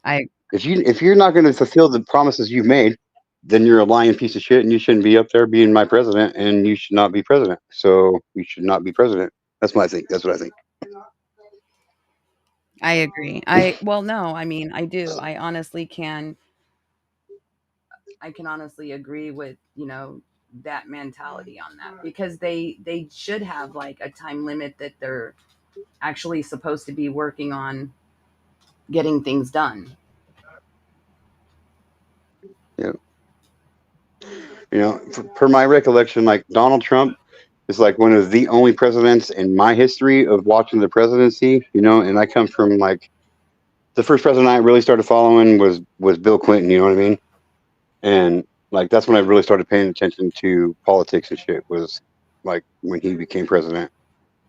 I If you're not going to fulfill the promises you've made, then you're a lying piece of shit, and you shouldn't be up there being my president, and you should not be president. So you should not be president. That's what I think. That's what I think. I agree. I well, no, I mean, I do. I can honestly agree with, that mentality on that, because they should have like a time limit that they're actually supposed to be working on getting things done. Yeah, per my recollection, like Donald Trump is like one of the only presidents in my history of watching the presidency. And I come from like the first president I really started following was Bill Clinton. You know what I mean? And like that's when I really started paying attention to politics and shit. Was like when he became president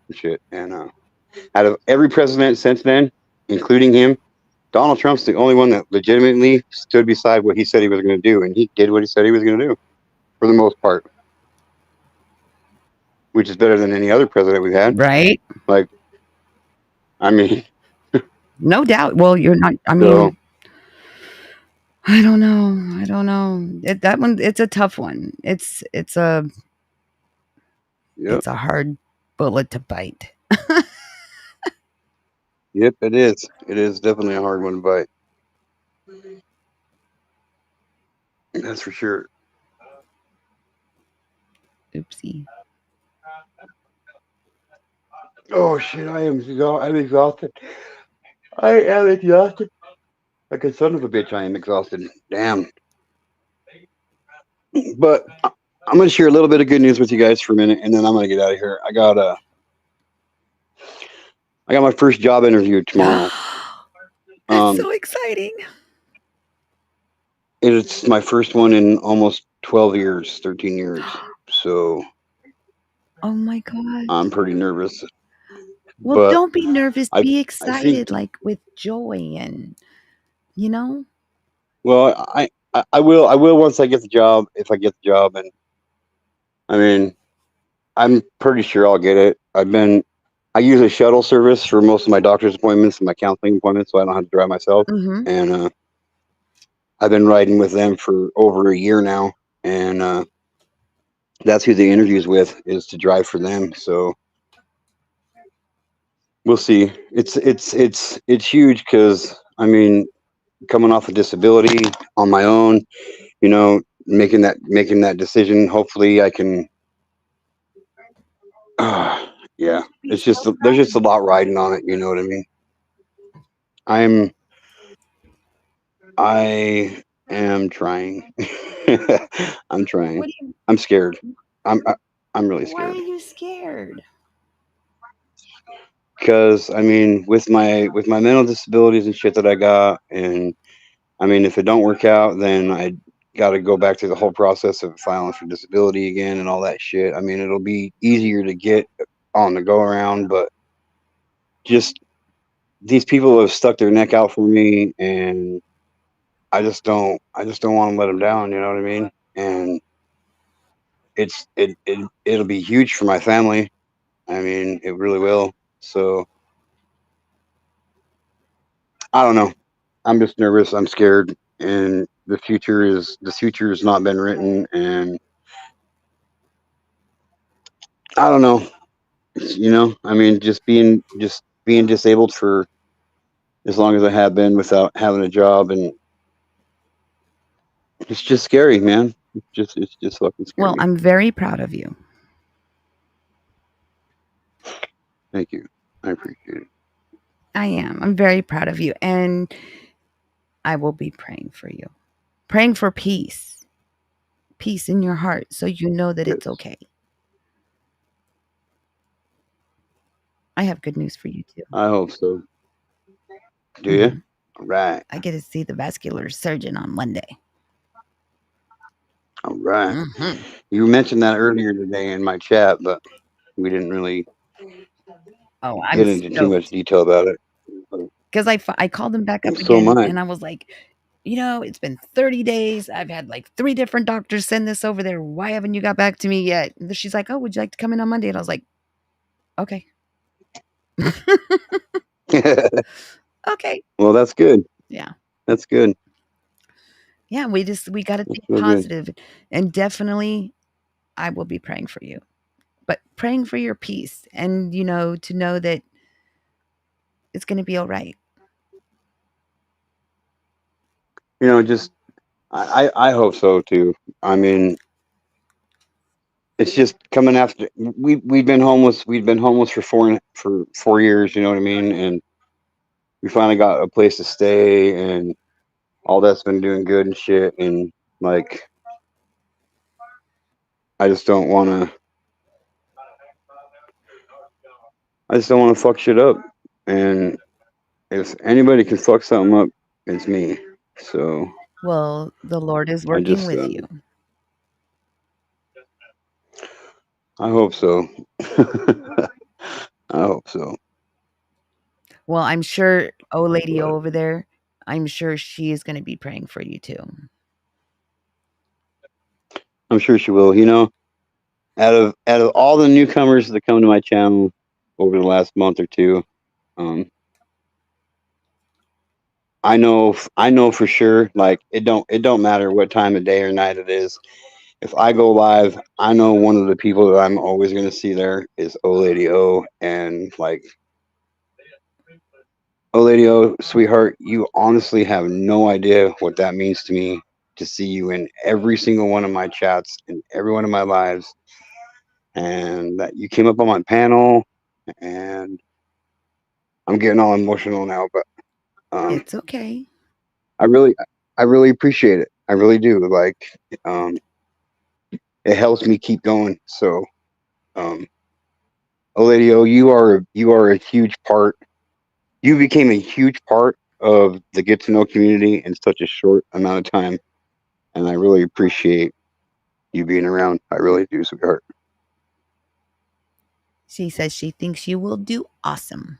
and shit. And out of every president since then, including him, Donald Trump's the only one that legitimately stood beside what he said he was going to do, and he did what he said he was going to do for the most part, which is better than any other president we've had. Right? Like, I mean, No doubt. Well, you're not, I so mean, I don't know. I don't know. That one, it's a tough one. yep, It's a hard bullet to bite. yep, it is. It is definitely a hard one to bite. That's for sure. Oopsie. Oh shit, I'm exhausted. I am exhausted. Like a son of a bitch, I am exhausted. Damn. But I'm gonna share a little bit of good news with you guys for a minute, and then I'm gonna get out of here. I got my first job interview tomorrow. That's Um, so exciting. it's my first one in almost 12 years, 13 years. So Oh my god. I'm pretty nervous, Well, but don't be nervous. I Be I think excited, like with joy, and you know? well I will once I get the job, if I get the job. And I mean, I'm pretty sure I'll get it. I use a shuttle service for most of my doctor's appointments and my counseling appointments, so I don't have to drive myself. Mhm. And I've been riding with them for over a year now, and that's who the interviews with, is to drive for them. So we'll see. It's huge because I mean, coming off a disability on my own, making that decision. Hopefully, I can. You Yeah, should be it's so just there's proud just of a lot yourself. riding on it. You know what I mean? I'm I am trying. I'm trying. What do you I'm scared. I'm really Why are scared you scared? because I mean, with my mental disabilities and shit that I got, and I mean, if it don't work out, then I got to go back through the whole process of filing for disability again and all that shit. I mean, it'll be easier to get on the go around, but just these people have stuck their neck out for me, and I just don't want to let them down. You know what I mean? And it'll be huge for my family. I mean, it really will. So I don't know. I'm just nervous. I'm scared, and the future has not been written, and I don't know. I mean, just being disabled for as long as I have been without having a job, and it's just scary, man. It's just fucking Well, scary. I'm very proud of you. Thank you. I appreciate it. I am. I'm very proud of you, and I will be praying for you. Praying for peace. Peace in your heart so you know that it's Yes, okay. I have good news for you too. I hope so. Do you? Mhm. All right. I get to see the vascular surgeon on Monday. All right. Hmm. You mentioned that earlier today in my chat, but we didn't really Oh, I'm get into too much stoked detail about it. But because I called him back up so am again I. and I was like, it's been 30 days. I've had like three different doctors send this over there. Why haven't you got back to me yet? And she's like, oh, would you like to come in on Monday? And I was like, okay. Okay. Well, that's good. Yeah. That's good. Yeah. We got to That's think real good. positive. And definitely, I will be praying for you, but praying for your peace and, to know that it's going to be all right. Just I hope so too. I mean, it's just coming after we've been homeless. We've been homeless for 4 years. You know what I mean? And we finally got a place to stay, and all that's been doing good and shit. And like, I just don't want to. I just don't want to fuck shit up. And if anybody can fuck something up, it's me. So Well, the Lord is I working just, with you. I hope so. I hope so. Well, I'm sure old lady But over there, I'm sure she is going to be praying for you too. I'm sure she will. Out of all the newcomers that come to my channel over the last month or two, um, I know for sure. Like it don't matter what time of day or night it is. If I go live, I know one of the people that I'm always gonna see there is O Lady O, and like O Lady O, sweetheart, you honestly have no idea what that means to me to see you in every single one of my chats in every one of my lives, and that you came up on my panel, and I'm getting all emotional now, but um, It's okay. I really, I really appreciate it. I really do. Like, um, it helps me keep going. So, um, Oladio, you are a huge part. You became a huge part of the get to know community in such a short amount of time, and I really appreciate you being around. I really do, sweetheart. She says she thinks you will do awesome.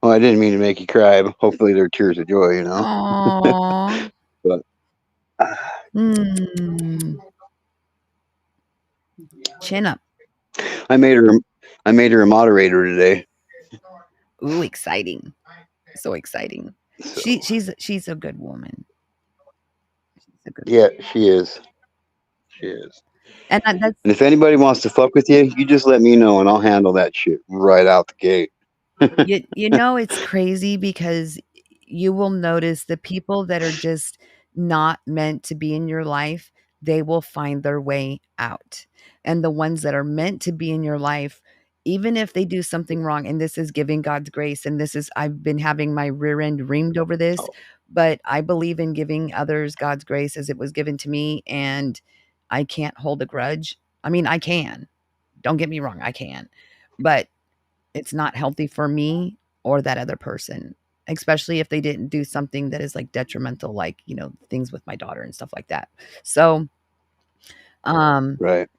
Well, I didn't mean to make you cry, but hopefully they're tears of joy. Aww. But Hmm. Chin up. I made her, I made her a moderator today. Ooh, exciting. So exciting. So She's a good woman. She's a good yeah, she is. She is. and that's And if anybody wants to fuck with you, you just let me know, and I'll handle that shit right out the gate. it's crazy because you will notice the people that are just not meant to be in your life, they will find their way out. And the ones that are meant to be in your life, even if they do something wrong, and this is giving God's grace, and this is, I've been having my rear end reamed over this, Oh, but I believe in giving others God's grace as it was given to me. And I can't hold a grudge. I mean, I can. Don't get me wrong, I can. But it's not healthy for me or that other person, especially if they didn't do something that is like detrimental, like, things with my daughter and stuff like that. So, um, right.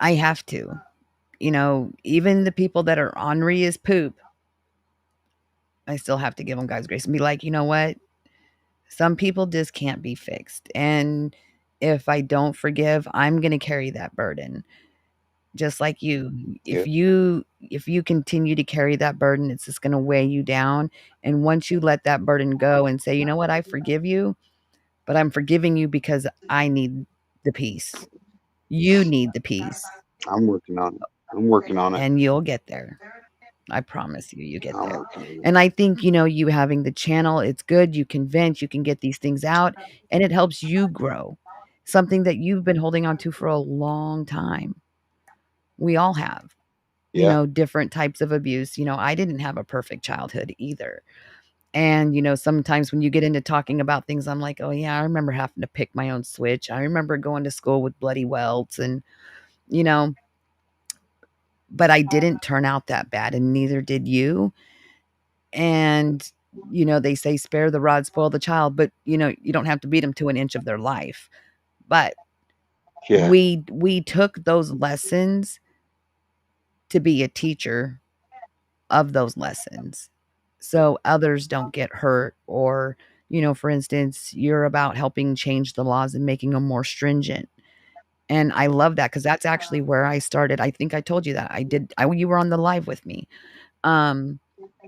I have to, even the people that are ornery as poop, I still have to give them God's grace and be like, you know what? Some people just can't be fixed. And if I don't forgive, I'm going to carry that burden. Just like you, Yeah, if you continue to carry that burden, it's just going to weigh you down. And once you let that burden go and say, you know what, I forgive you, but I'm forgiving you because I need the peace. You need the peace, I'm working on it. I'm working on it. and you'll get there. I promise you, you get I'm there. working on it. And I think, you having the channel, it's good. You can vent, you can get these things out, and it helps you grow. Something that you've been holding on to for a long time. We all have, Yeah, different types of abuse. I didn't have a perfect childhood either. And, sometimes when you get into talking about things, I'm like, oh, yeah, I remember having to pick my own switch. I remember going to school with bloody welts and, you know, but I didn't turn out that bad, and neither did you. And, they say spare the rod, spoil the child, but, you don't have to beat them to an inch of their life. But Yeah. we took those lessons to be a teacher of those lessons, so others don't get hurt. Or, for instance, you're about helping change the laws and making them more stringent. And I love that because that's actually where I started. I think I told you that. You were on the live with me. Um,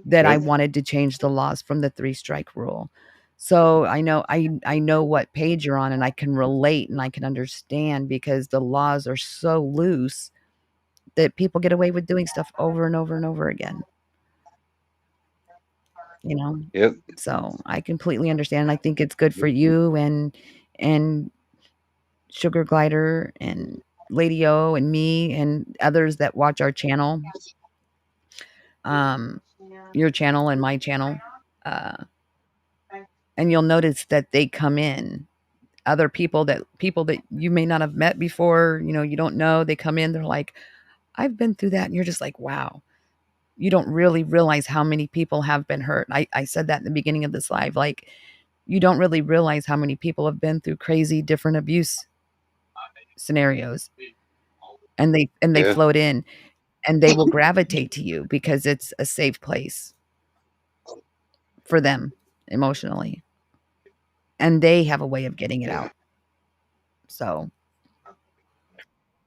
that I Yep. wanted to change the laws from the 3-strike rule. So I know what page you're on, and I can relate and I can understand, because the laws are so loose that people get away with doing stuff over and over and over again, you know? Yep. So I completely understand. And I think it's good for you and Sugar Glider and Lady O and me and others that watch our channel, um, your channel and my channel. Uh, and you'll notice that they come in, other people that you may not have met before, you don't know. They come in, they're like, I've been through that. And you're just like, wow, you don't really realize how many people have been hurt. I said that in the beginning of this live. Like, you don't really realize how many people have been through crazy different abuse scenarios, and they Yeah. float in, and they will gravitate to you because it's a safe place for them emotionally, and they have a way of getting it Yeah. out. So,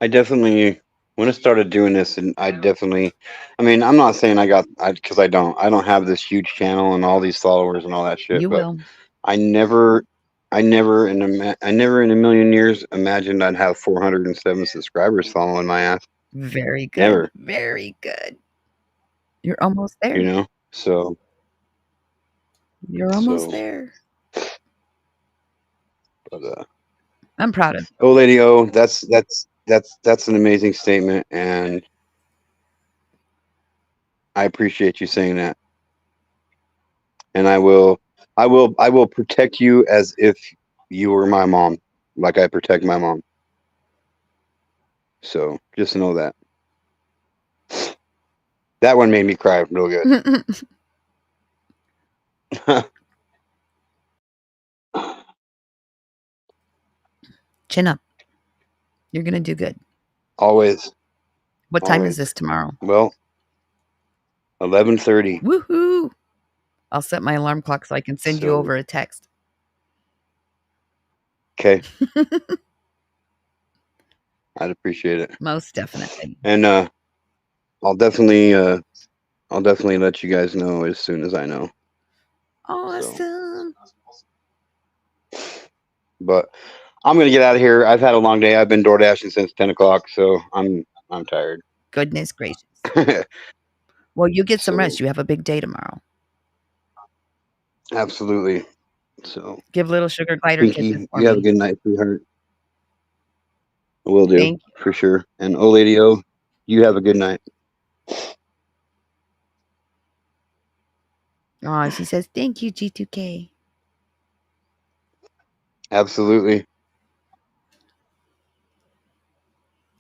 I definitely when I started doing this, and I definitely, I mean, I'm not saying because I don't have this huge channel and all these followers and all that shit, you but will. I never, I never in a million years imagined I'd have 407 subscribers following my ass. Very good, Never, very good. You're almost you there. know. So, You're almost so, there. but I'm proud of oh, Lady O, that's an amazing statement, and I appreciate you saying that. And I will protect you as if you were my mom, like I protect my mom. So just know that. That one made me cry real good. you. Chin up. You're gonna do good. Always, What time is always. this tomorrow? Well, 11:30. Woohoo! I'll set my alarm clock so I can send you So over a text. okay, I'd appreciate it. Most definitely. And I'll definitely uh, I'll definitely let you guys know as soon as I know. So, Awesome. but I'm gonna get out of here. I've had a long day. I've been door dashing since 10 o'clock, so I'm tired. Goodness gracious. Well, you get some rest. So You have a big day tomorrow. absolutely. So Give little sugar glider kisses Pinky, for you have a me. good night, sweetheart. I will do Thank for sure. And oh, Lady O, you have a good night. you. Aw, she says, thank you, G2K. Absolutely.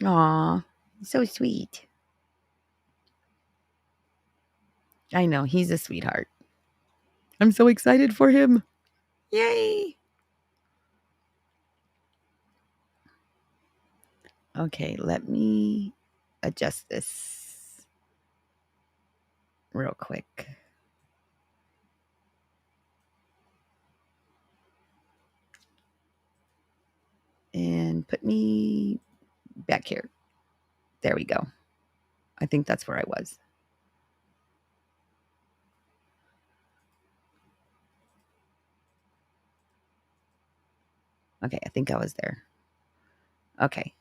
Aw, so sweet. I know, he's a sweetheart. I'm so excited for him. Yay. Okay, let me adjust this real quick and put me back here. There we go. I think that's where I was. Okay, I think I was there. Okay.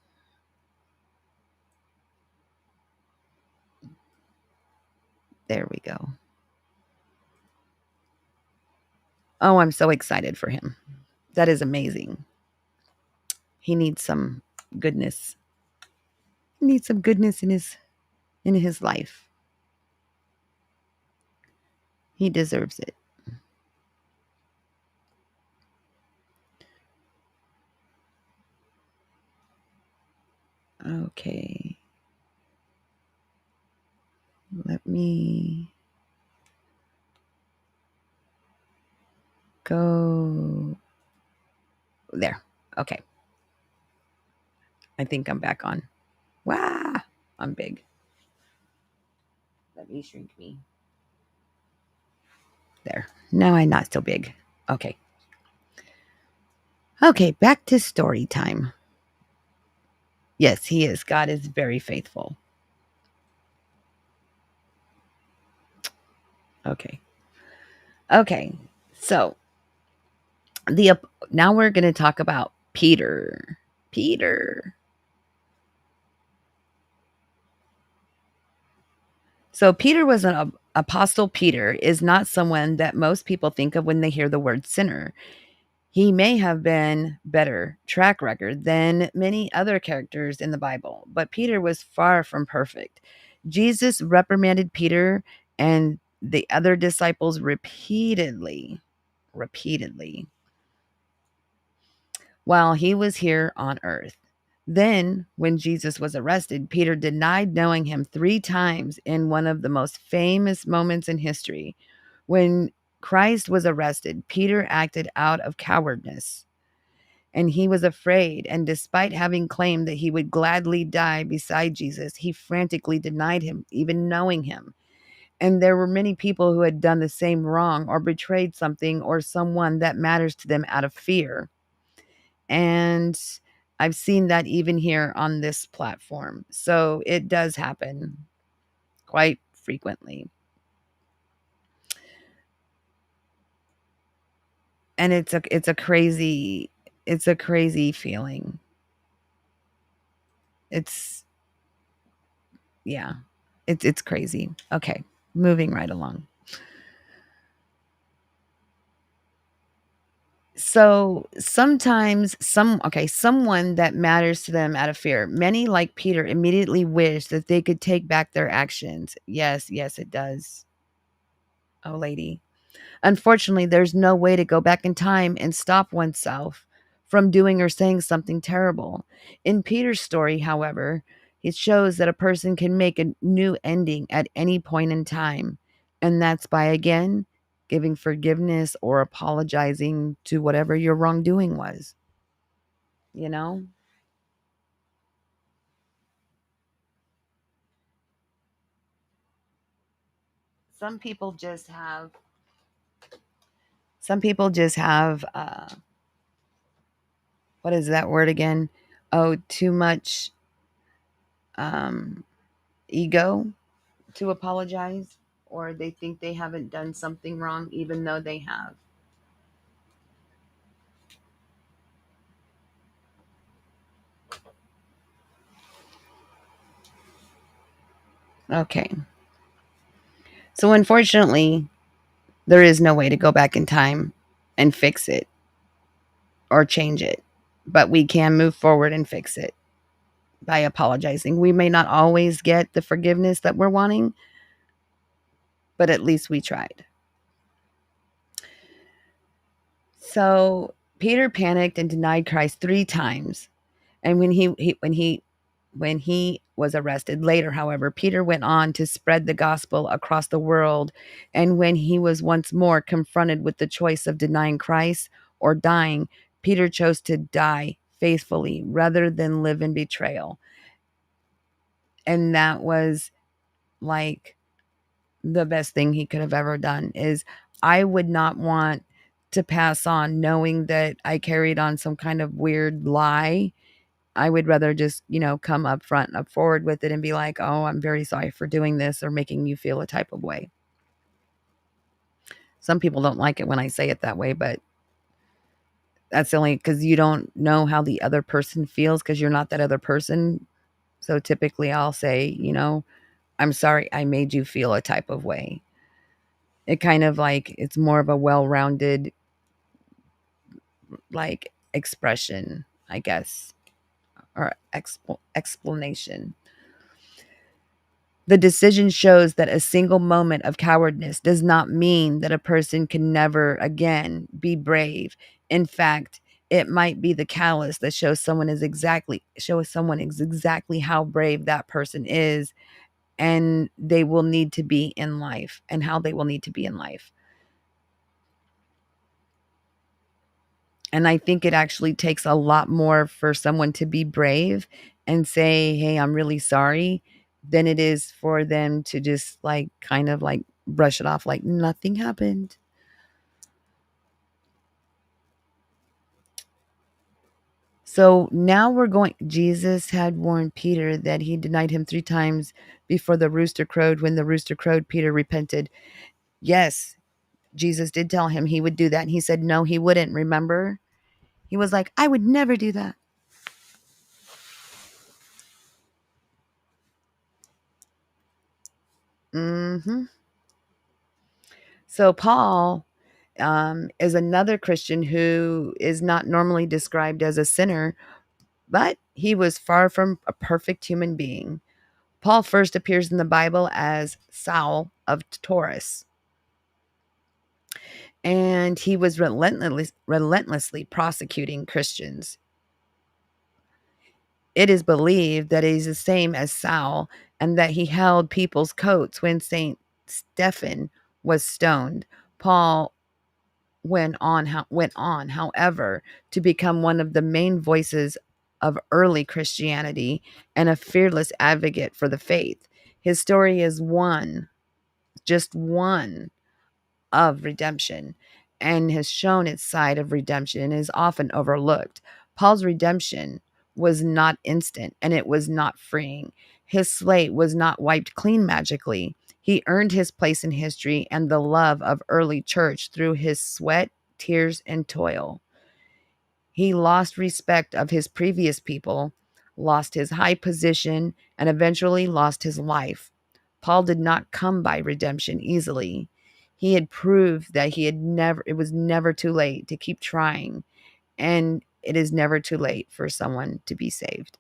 There we go. Oh, I'm so excited for him. That is amazing. He needs some goodness. He needs some goodness in his life. He deserves it. Okay. me go there. Okay. I think I'm back on. Wow. I'm big. Let me shrink me. There. Now I'm not so big. Okay. Okay, back to story time. Yes, he is. God is very faithful. Okay. Okay. So, the now we're going to talk about Peter. Peter. So Peter was an apostle. Peter is not someone that most people think of when they hear the word sinner. He may have been better track record than many other characters in the Bible, but Peter was far from perfect. Jesus reprimanded Peter and the other disciples repeatedly while he was here on earth. Then, when Jesus was arrested, Peter denied knowing him 3 times in one of the most famous moments in history. When Christ was arrested, Peter acted out of cowardice and he was afraid. And despite having claimed that he would gladly die beside Jesus, he frantically denied him, even knowing him. And there were many people who had done the same wrong or betrayed something or someone that matters to them out of fear. And I've seen that even here on this platform. So it does happen quite frequently. And it's a crazy feeling. It's yeah. It's crazy. Okay, moving right along. So sometimes someone that matters to them out of fear. Many, like Peter, immediately wish that they could take back their actions. Yes, yes, it does. Oh, lady. Unfortunately, there's no way to go back in time and stop oneself from doing or saying something terrible. In Peter's story, however, it shows that a person can make a new ending at any point in time. And that's by, again, giving forgiveness or apologizing to whatever your wrongdoing was. You know? Some people just have, what is that word again? Oh, too much um, ego to apologize, or they think they haven't done something wrong even though they have. Okay. So unfortunately, there is no way to go back in time and fix it or change it, but we can move forward and fix it by apologizing. We may not always get the forgiveness that we're wanting, but at least we tried. So Peter panicked and denied Christ 3 times. And when he was arrested later, however, Peter went on to spread the gospel across the world. And when he was once more confronted with the choice of denying Christ or dying, Peter chose to die faithfully rather than live in betrayal. And that was like the best thing he could have ever done. Is I would not want to pass on knowing that I carried on some kind of weird lie. I would rather just, come up front and up forward with it and be like, oh, I'm very sorry for doing this or making you feel a type of way. Some people don't like it when I say it that way, but that's only because you don't know how the other person feels because you're not that other person. So typically I'll say, I'm sorry I made you feel a type of way. It kind of like, it's more of a well-rounded, like, expression, I guess, or explanation. The decision shows that a single moment of cowardice does not mean that a person can never again be brave. In fact, it might be the catalyst that shows someone is exactly how brave that person is and they will need to be in life and how they will need to be in life. And I think it actually takes a lot more for someone to be brave and say, "Hey, I'm really sorry," than it is for them to just like kind of like brush it off like nothing happened. So now we're going. Jesus had warned Peter that he denied him 3 times before the rooster crowed. When the rooster crowed, Peter repented. Yes, Jesus did tell him he would do that. And he said, no, he wouldn't. Remember? He was like, I would never do that. hmm So Paul is another Christian who is not normally described as a sinner, but he was far from a perfect human being. Paul first appears in the Bible as Saul of Taurus, and he was relentlessly prosecuting Christians. It is believed that he is the same as Saul and that he held people's coats when Saint Stephen was stoned. Paul went on, however, to become one of the main voices of early Christianity and a fearless advocate for the faith. His story is one, just one of redemption, and has shown its side of redemption and is often overlooked. Paul's redemption was not instant and it was not freeing. His slate was not wiped clean magically. He earned his place in history and the love of early church through his sweat, tears, and toil. He lost respect of his previous people, lost his high position, and eventually lost his life. Paul did not come by redemption easily. He had proved that it was never too late to keep trying, and it is never too late for someone to be saved.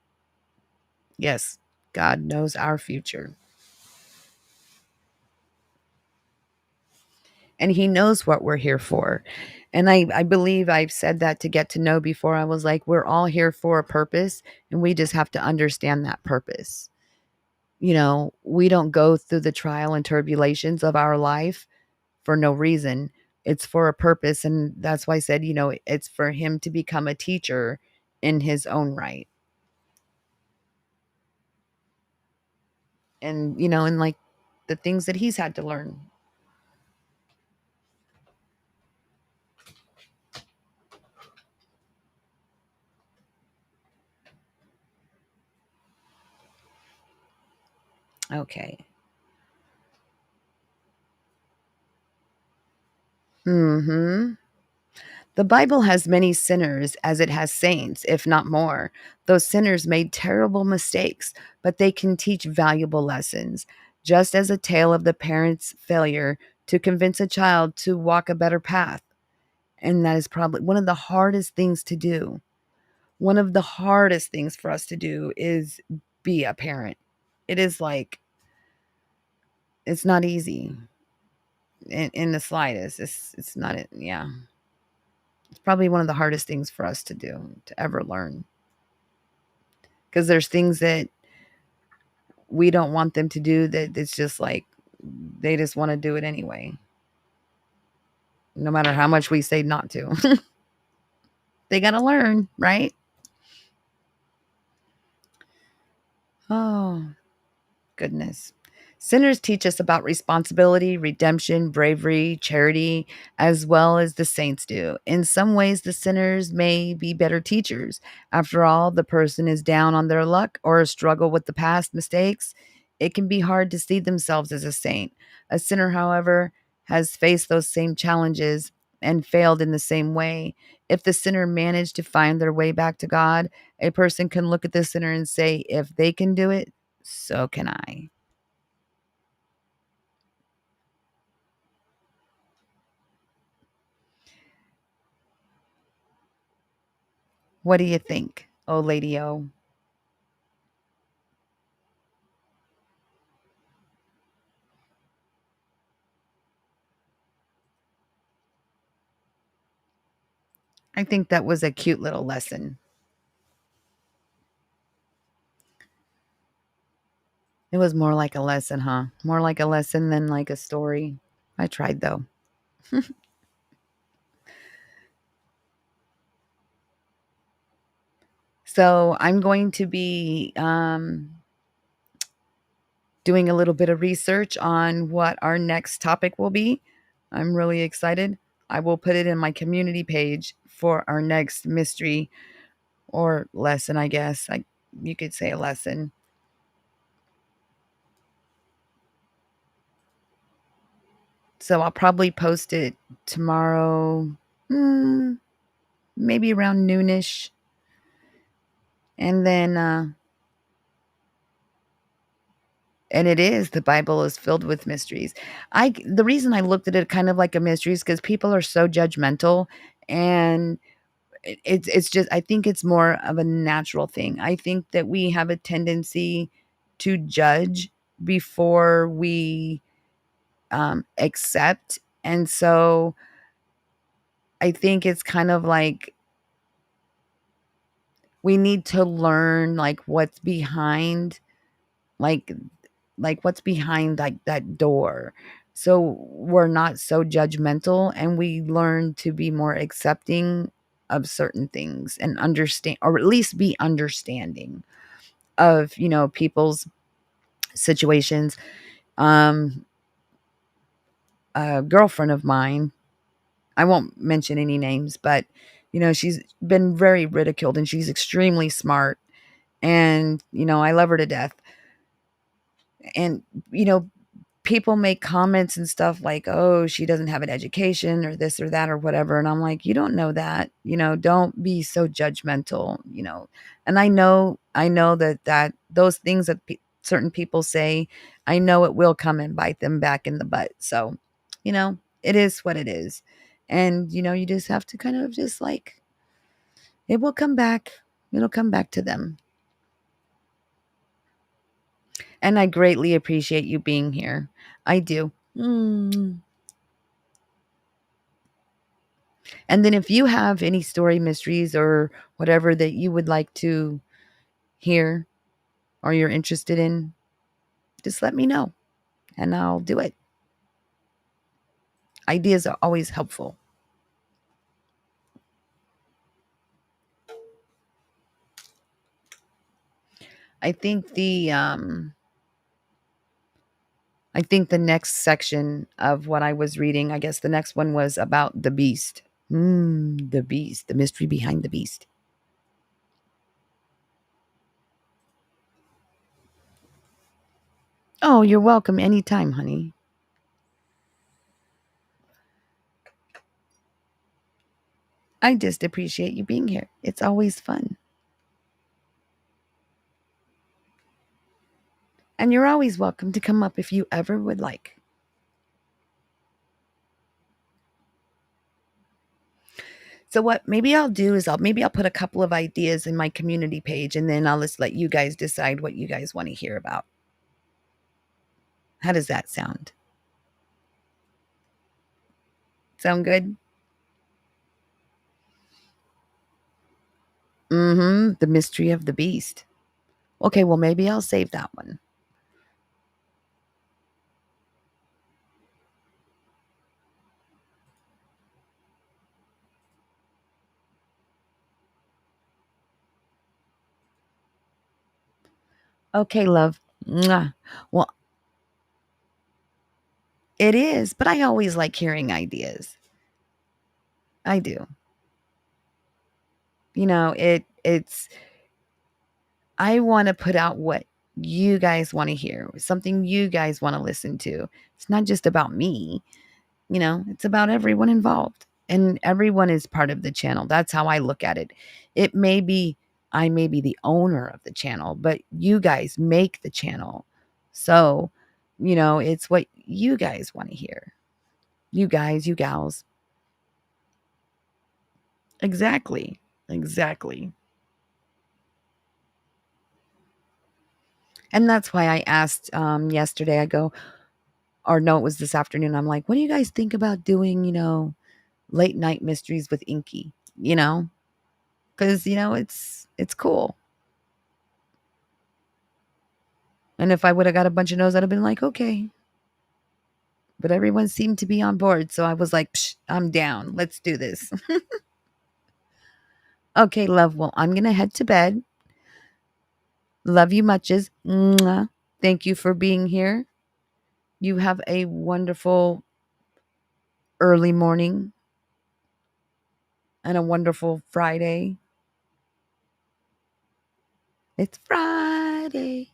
Yes, God knows our future. And he knows what we're here for. And I believe I've said that to get to know before. I was like, we're all here for a purpose, and we just have to understand that purpose. We don't go through the trial and turbulations of our life for no reason. It's for a purpose. And that's why I said, it's for him to become a teacher in his own right. And like the things that he's had to learn. Okay. Hmm. The Bible has many sinners as it has saints, if not more. Those sinners made terrible mistakes, but they can teach valuable lessons, just as a tale of the parent's failure to convince a child to walk a better path. And that is probably one of the hardest things to do. One of the hardest things for us to do is be a parent. It is like, it's not easy in the slightest. It's not, yeah. It's probably one of the hardest things for us to do, to ever learn. Because there's things that we don't want them to do that it's just like they just want to do it anyway, no matter how much we say not to. They got to learn, right? Oh, goodness. Sinners teach us about responsibility, redemption, bravery, charity, as well as the saints do. In some ways, the sinners may be better teachers. After all, the person is down on their luck or struggle with the past mistakes. It can be hard to see themselves as a saint. A sinner, however, has faced those same challenges and failed in the same way. If the sinner managed to find their way back to God, a person can look at the sinner and say, if they can do it, so can I. What do you think, oh Lady O? I think that was a cute little lesson. It was more like a lesson, huh? More like a lesson than like a story. I tried though. So I'm going to be doing a little bit of research on what our next topic will be. I'm really excited. I will put it in my community page for our next mystery or lesson, I guess. You could say a lesson. So I'll probably post it tomorrow, maybe around noonish. And then, and it is, the Bible is filled with mysteries. The reason I looked at it kind of like a mystery is because people are so judgmental, and it's just, I think it's more of a natural thing. I think that we have a tendency to judge before we accept. And so I think it's kind of like we need to learn like what's behind, like what's behind like that door, so we're not so judgmental and we learn to be more accepting of certain things and understand, or at least be understanding of, people's situations. um a girlfriend of mine, I won't mention any names, but she's been very ridiculed and she's extremely smart, and I love her to death. And you know people make comments and stuff like, oh, she doesn't have an education or this or that or whatever, and I'm like, you don't know that. Don't be so judgmental. And I know that those things that certain people say, I know it will come and bite them back in the butt. So it is what it is. And you just have to kind of just like, it will come back. It'll come back to them. And I greatly appreciate you being here. I do. And then if you have any story mysteries or whatever that you would like to hear or you're interested in, just let me know and I'll do it. Ideas are always helpful. I think the next section of what I was reading, I guess the next one was about the beast. The beast, the mystery behind the beast. Oh, you're welcome anytime, honey. I just appreciate you being here. It's always fun. And you're always welcome to come up if you ever would like. So what maybe I'll do is I'll put a couple of ideas in my community page, and then I'll just let you guys decide what you guys want to hear about. How does that sound? Sound good? The mystery of the beast. Okay, well maybe I'll save that one. Okay, love. Mwah. Well, it is, but I always like hearing ideas. I do. It's I want to put out what you guys want to hear, something you guys want to listen to. It's not just about me. It's about everyone involved, and everyone is part of the channel. That's how I look at it. It may be, I may be the owner of the channel, but you guys make the channel. So, it's what you guys want to hear. You guys, you gals. Exactly. Exactly. And that's why I asked yesterday, I go, or no, it was this afternoon. I'm like, what do you guys think about doing, late night mysteries with Inky? Because it's cool. And if I would have got a bunch of no's, I'd have been like, okay. But everyone seemed to be on board. So I was like, Psh, I'm down. Let's do this. Okay, love. Well, I'm going to head to bed. Love you muches. Mwah. Thank you for being here. You have a wonderful early morning and a wonderful Friday. It's Friday.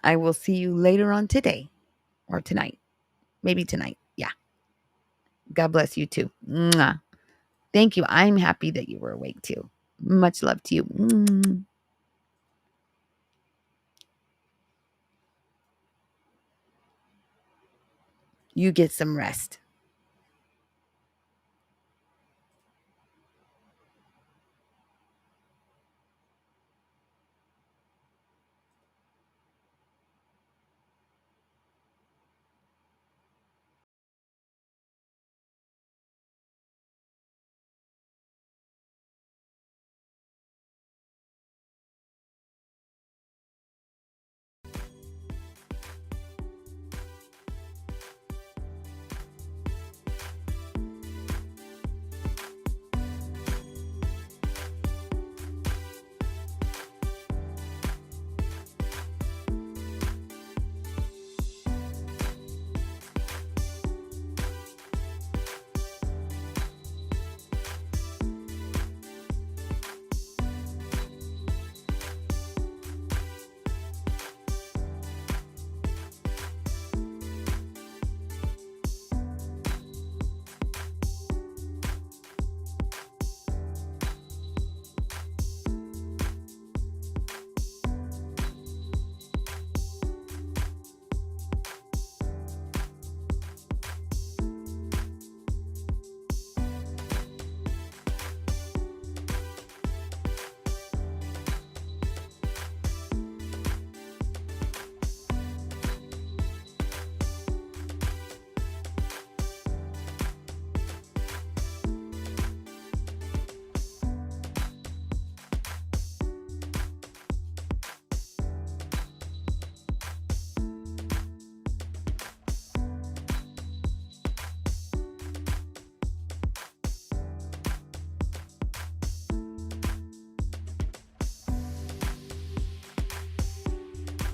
I will see you later on today or tonight. Maybe tonight. Yeah. God bless you too. Mwah. Thank you. I'm happy that you were awake too. Much love to you. You get some rest.